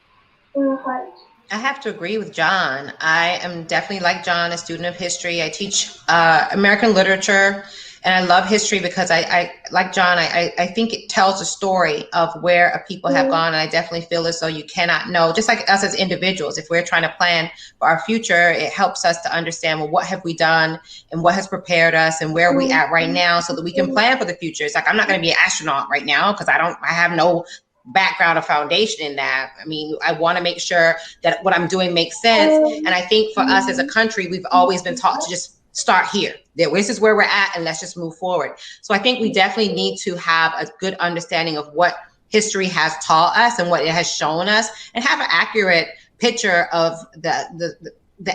I have to agree with John. I am definitely, like John, a student of history. I teach American literature, and I love history because I like John, I think it tells a story of where a people have gone, and I definitely feel as though you cannot know, just like us as individuals, if we're trying to plan for our future, it helps us to understand, well, what have we done and what has prepared us and where are we at right now so that we can plan for the future. It's like, I'm not going to be an astronaut right now because I have no background or foundation in that. I mean, I want to make sure that what I'm doing makes sense. And I think for us as a country, we've always been taught to just start here. This is where we're at, and let's just move forward. So I think we definitely need to have a good understanding of what history has taught us and what it has shown us, and have an accurate picture of the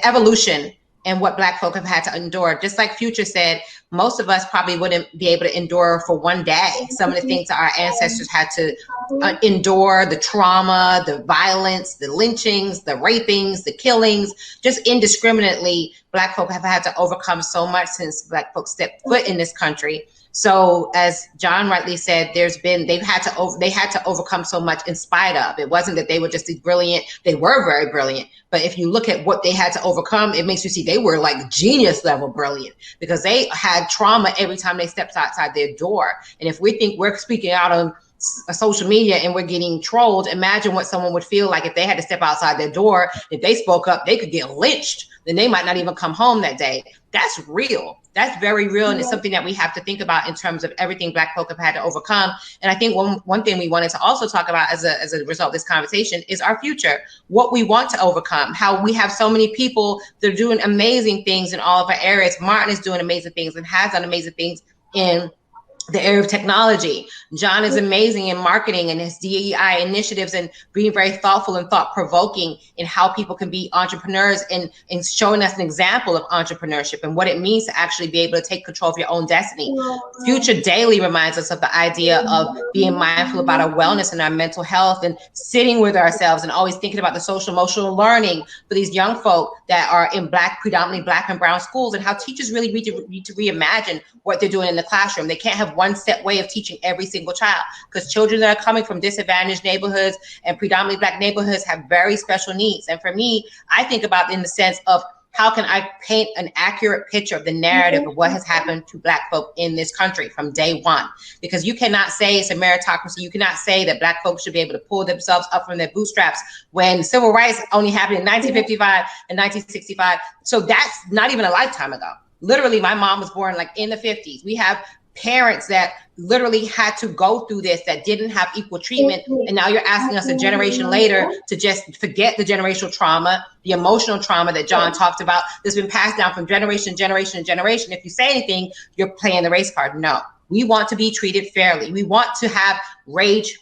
evolution and what Black folk have had to endure. Just like Future said, most of us probably wouldn't be able to endure for one day some of the things that our ancestors had to endure, the trauma, the violence, the lynchings, the rapings, the killings, just indiscriminately. Black folk have had to overcome so much since Black folks stepped foot in this country. So as John rightly said, they had to overcome so much in spite of. It wasn't that they were just brilliant. They were very brilliant. But if you look at what they had to overcome, it makes you see they were like genius level brilliant, because they had trauma every time they stepped outside their door. And if we think we're speaking out on social media and we're getting trolled, imagine what someone would feel like if they had to step outside their door. If they spoke up, they could get lynched. Then they might not even come home that day. That's real. That's very real. And it's something that we have to think about in terms of everything Black folk have had to overcome. And I think one thing we wanted to also talk about as a result of this conversation is our future, what we want to overcome, how we have so many people that are doing amazing things in all of our areas. Martin is doing amazing things and has done amazing things in the area of technology. John is amazing in marketing and his DEI initiatives and being very thoughtful and thought-provoking in how people can be entrepreneurs and showing us an example of entrepreneurship and what it means to actually be able to take control of your own destiny. Future daily reminds us of the idea of being mindful about our wellness and our mental health and sitting with ourselves and always thinking about the social emotional learning for these young folk that are in predominantly Black and brown schools, and how teachers really need to reimagine what they're doing in the classroom. They can't have one set way of teaching every single child, because children that are coming from disadvantaged neighborhoods and predominantly Black neighborhoods have very special needs. And for me, I think about in the sense of how can I paint an accurate picture of the narrative of what has happened to Black folk in this country from day one? Because you cannot say it's a meritocracy. You cannot say that Black folks should be able to pull themselves up from their bootstraps when civil rights only happened in 1955 and 1965. So that's not even a lifetime ago. Literally, my mom was born like in the 50s. We have parents that literally had to go through this, that didn't have equal treatment. And now you're asking us a generation later to just forget the generational trauma, the emotional trauma that John talked about that's been passed down from generation to generation to generation. If you say anything, you're playing the race card. No, we want to be treated fairly. We want to have wage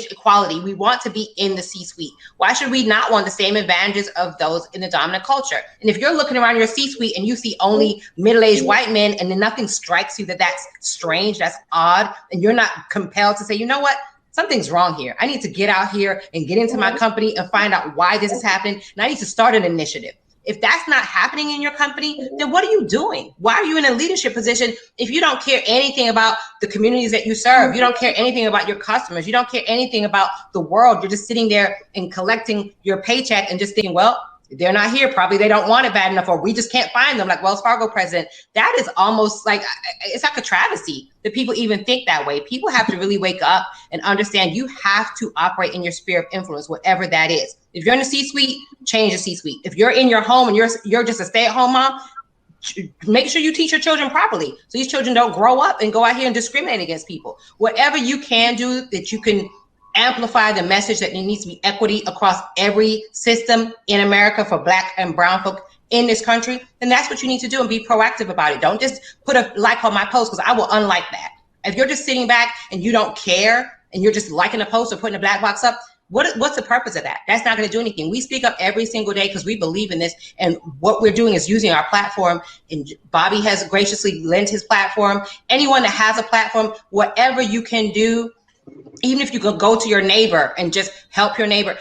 equality. We want to be in the C-suite. Why should we not want the same advantages of those in the dominant culture? And if you're looking around your C-suite and you see only middle-aged white men and then nothing strikes you that's strange, that's odd, and you're not compelled to say, you know what, something's wrong here. I need to get out here and get into my company and find out why this is happening. And I need to start an initiative. If that's not happening in your company, then what are you doing? Why are you in a leadership position if you don't care anything about the communities that you serve? You don't care anything about your customers. You don't care anything about the world. You're just sitting there and collecting your paycheck and just thinking, well, they're not here. Probably they don't want it bad enough, or we just can't find them, like Wells Fargo president. That is almost like, it's like a travesty that people even think that way. People have to really wake up and understand you have to operate in your sphere of influence, whatever that is. If you're in the C-suite, change the C-suite. If you're in your home and you're just a stay-at-home mom, make sure you teach your children properly so these children don't grow up and go out here and discriminate against people. Whatever you can do that you can amplify the message that there needs to be equity across every system in America for Black and brown folk in this country, then that's what you need to do and be proactive about it. Don't just put a like on my post, because I will unlike that. If you're just sitting back and you don't care and you're just liking a post or putting a black box up, what's the purpose of that? That's not going to do anything. We speak up every single day because we believe in this. And what we're doing is using our platform. And Bobby has graciously lent his platform. Anyone that has a platform, whatever you can do, even if you could go to your neighbor and just help your neighbor,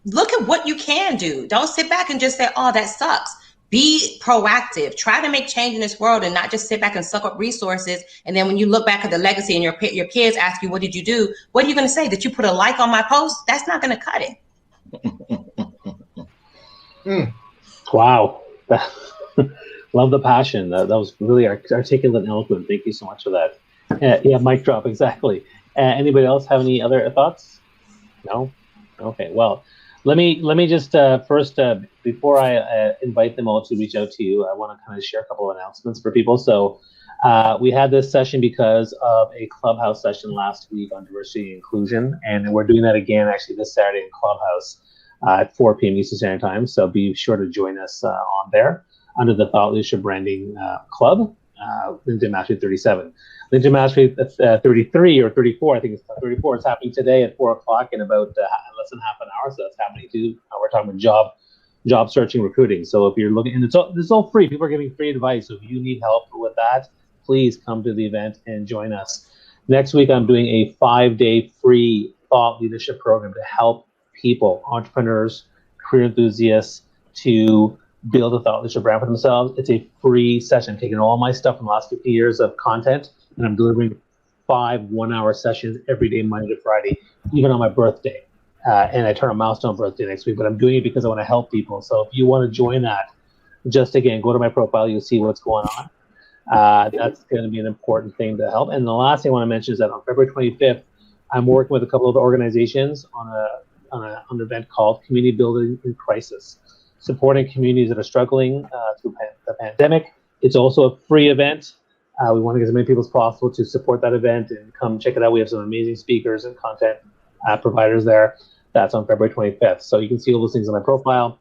look at what you can do. Don't sit back and just say, oh, that sucks. Be proactive. Try to make change in this world and not just sit back and suck up resources. And then when you look back at the legacy and your kids ask you, what did you do? What are you going to say? That you put a like on my post? That's not going to cut it. Wow. Love the passion. That was really articulate and eloquent. Thank you so much for that. Yeah, mic drop, exactly. Anybody else have any other thoughts? No? Okay, well, let me just first, before I invite them all to reach out to you, I want to kind of share a couple of announcements for people. So we had this session because of a Clubhouse session last week on diversity and inclusion, and we're doing that again actually this Saturday in Clubhouse at 4 p.m. Eastern Standard Time. So be sure to join us on there under the Thought Leadership Branding Club, LinkedIn Mastery 37. LinkedIn Mastery 33 or 34, I think it's 34. It's happening today at 4 o'clock in about less than half an hour. So that's happening too. We're talking about job searching, recruiting. So if you're looking, and it's all free. People are giving free advice. So if you need help with that, please come to the event and join us. Next week, I'm doing a 5-day free thought leadership program to help people, entrepreneurs, career enthusiasts, to build a thought leadership brand for themselves. It's a free session. I'm taking all my stuff from the last 50 years of content, and I'm delivering 5 one-hour sessions every day, Monday to Friday, even on my birthday. And I turn a milestone birthday next week, but I'm doing it because I want to help people. So if you want to join that, just again, go to my profile, you'll see what's going on. That's going to be an important thing to help. And the last thing I want to mention is that on February 25th, I'm working with a couple of organizations on an event called Community Building in Crisis, supporting communities that are struggling through the pandemic. It's also a free event. We want to get as many people as possible to support that event and come check it out. We have some amazing speakers and content providers there. That's on February 25th. So you can see all those things on my profile.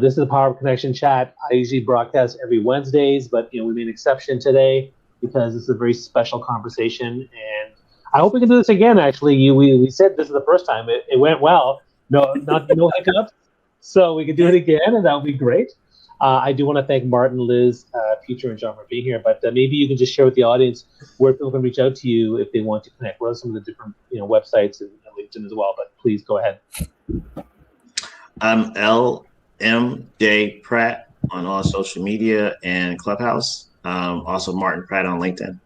This is the Power of Connection chat. I usually broadcast every Wednesdays, but we made an exception today because this is a very special conversation. And I hope we can do this again, actually. We said this is the first time. It went well. No hiccups. So we could do it again, and that would be great. I do want to thank Martin, Liz, Future, and John for being here. But maybe you can just share with the audience where people can reach out to you if they want to connect. What are some of the different websites and LinkedIn as well? But please go ahead. I'm LMJ Pratt on all social media and Clubhouse. Also Martin Pratt on LinkedIn.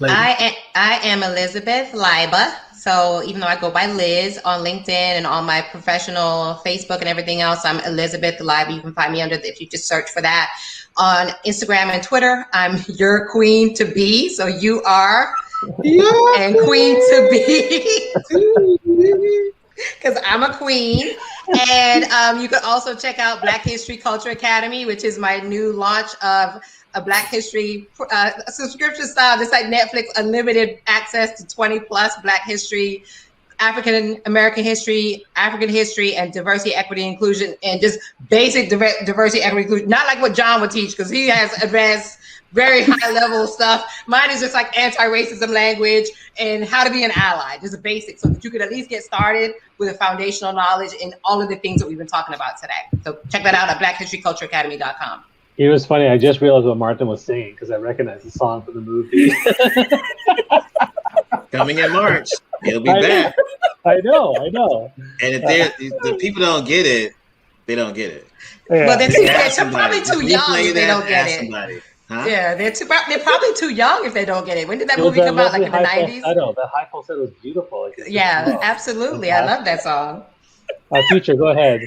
I am Elizabeth Leiba. So even though I go by Liz on LinkedIn and on my professional Facebook and everything else, I'm Elizabeth Leiba. You can find me if you just search for that. On Instagram and Twitter, I'm your queen to be. So you are and queen to be. because I'm a queen. And you can also check out Black History Culture Academy, which is my new launch of a Black History subscription style. It's like Netflix, unlimited access to 20 plus Black history, African American history, African history, and diversity, equity, inclusion, and just basic diversity, equity, inclusion. Not like what John would teach, because he has advanced, very high level stuff. Mine is just like anti-racism language and how to be an ally, just a basic, so that you could at least get started with a foundational knowledge in all of the things that we've been talking about today. So check that out at blackhistorycultureacademy.com. It was funny. I just realized what Martin was saying because I recognized the song from the movie. Coming in March, it'll be back. I know. And if the people don't get it, they don't get it. Yeah. Well, they're probably too young if they don't get it. Somebody. Huh? Yeah, they're probably too young if they don't get it. When did that movie come out? Like in the 90s? The high falsetto was beautiful. Yeah, absolutely. I love that song. Future, go ahead.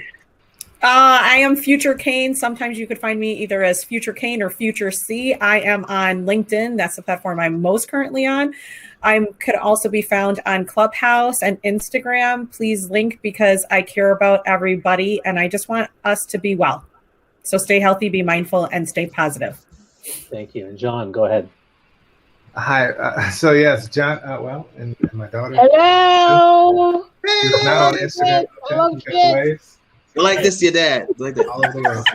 I am Future Cain. Sometimes you could find me either as Future Cain or Future C. I am on LinkedIn. That's the platform I'm most currently on. I could also be found on Clubhouse and Instagram. Please link, because I care about everybody and I just want us to be well. So stay healthy, be mindful, and stay positive. Thank you. And John, go ahead. Hi. So yes, John. And my daughter. Hello. She's not on Instagram. Go like this to your dad. Like that. All over the world.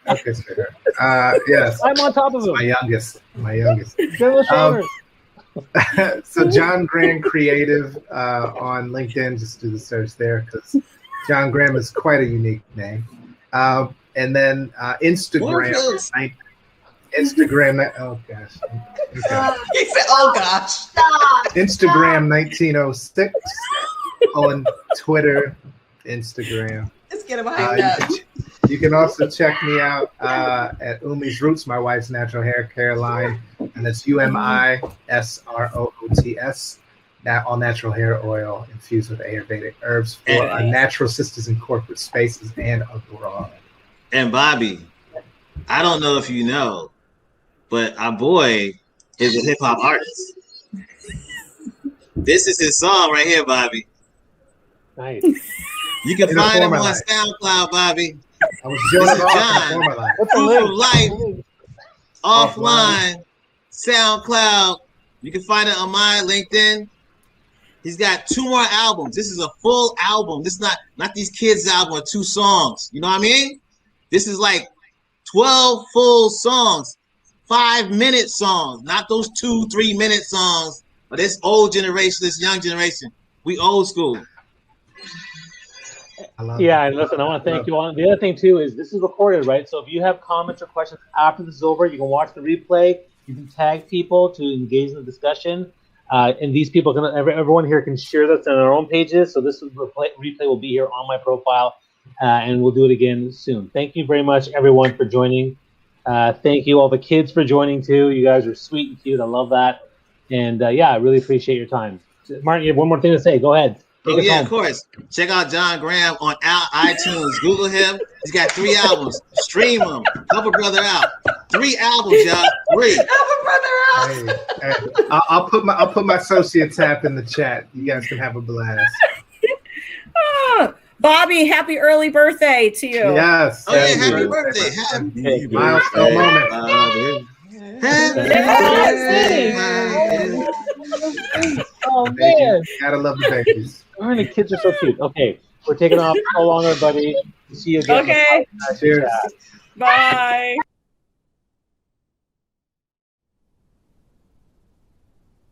Okay, sweetheart. Yes. I'm on top of him. My youngest. So John Graham Creative on LinkedIn. Just do the search there, because John Graham is quite a unique name. And then Instagram. Instagram. Oh gosh. Okay. He said, "Oh gosh." Stop. Instagram 1906 on Twitter, Instagram. Let's get him behind up. You can also check me out at Umi's Roots, my wife's natural hair care line, and it's UMISROOTS. All natural hair oil infused with Ayurvedic herbs for our natural sisters in corporate spaces and abroad. And Bobby, I don't know if you know, but our boy is a hip hop artist. This is his song right here, Bobby. Nice. You can find him on SoundCloud, Bobby. I was joking off. Proof of Life, offline, SoundCloud. You can find it on my LinkedIn. He's got 2 more albums. This is a full album. This is not these kids' album with 2 songs. You know what I mean? This is like 12 full songs, 5-minute songs, not those 2-3-minute songs. But this old generation, this young generation, we old school. Yeah, and listen, I want to thank you all. The other thing too is this is recorded, right? So if you have comments or questions after this is over, you can watch the replay. You can tag people to engage in the discussion, and these people can. Everyone here can share this on their own pages. So this replay will be here on my profile, and we'll do it again soon. Thank you very much, everyone, for joining. Thank you all the kids for joining too. You guys are sweet and cute. I love that, and I really appreciate your time. Martin, you have one more thing to say. Go ahead. Of course. Check out John Graham on iTunes. Google him. He's got 3 albums. Stream them. Help a brother out. 3 albums, y'all. 3. Help a brother out. Hey, I'll put my associate tab in the chat. You guys can have a blast. Bobby, happy early birthday to you. Yes. Oh, yeah, happy birthday. Happy milestone moment. Oh man, gotta love the babies. The kids are so cute. Okay, we're taking off. So long, everybody. See you again. Okay. Cheers. Bye.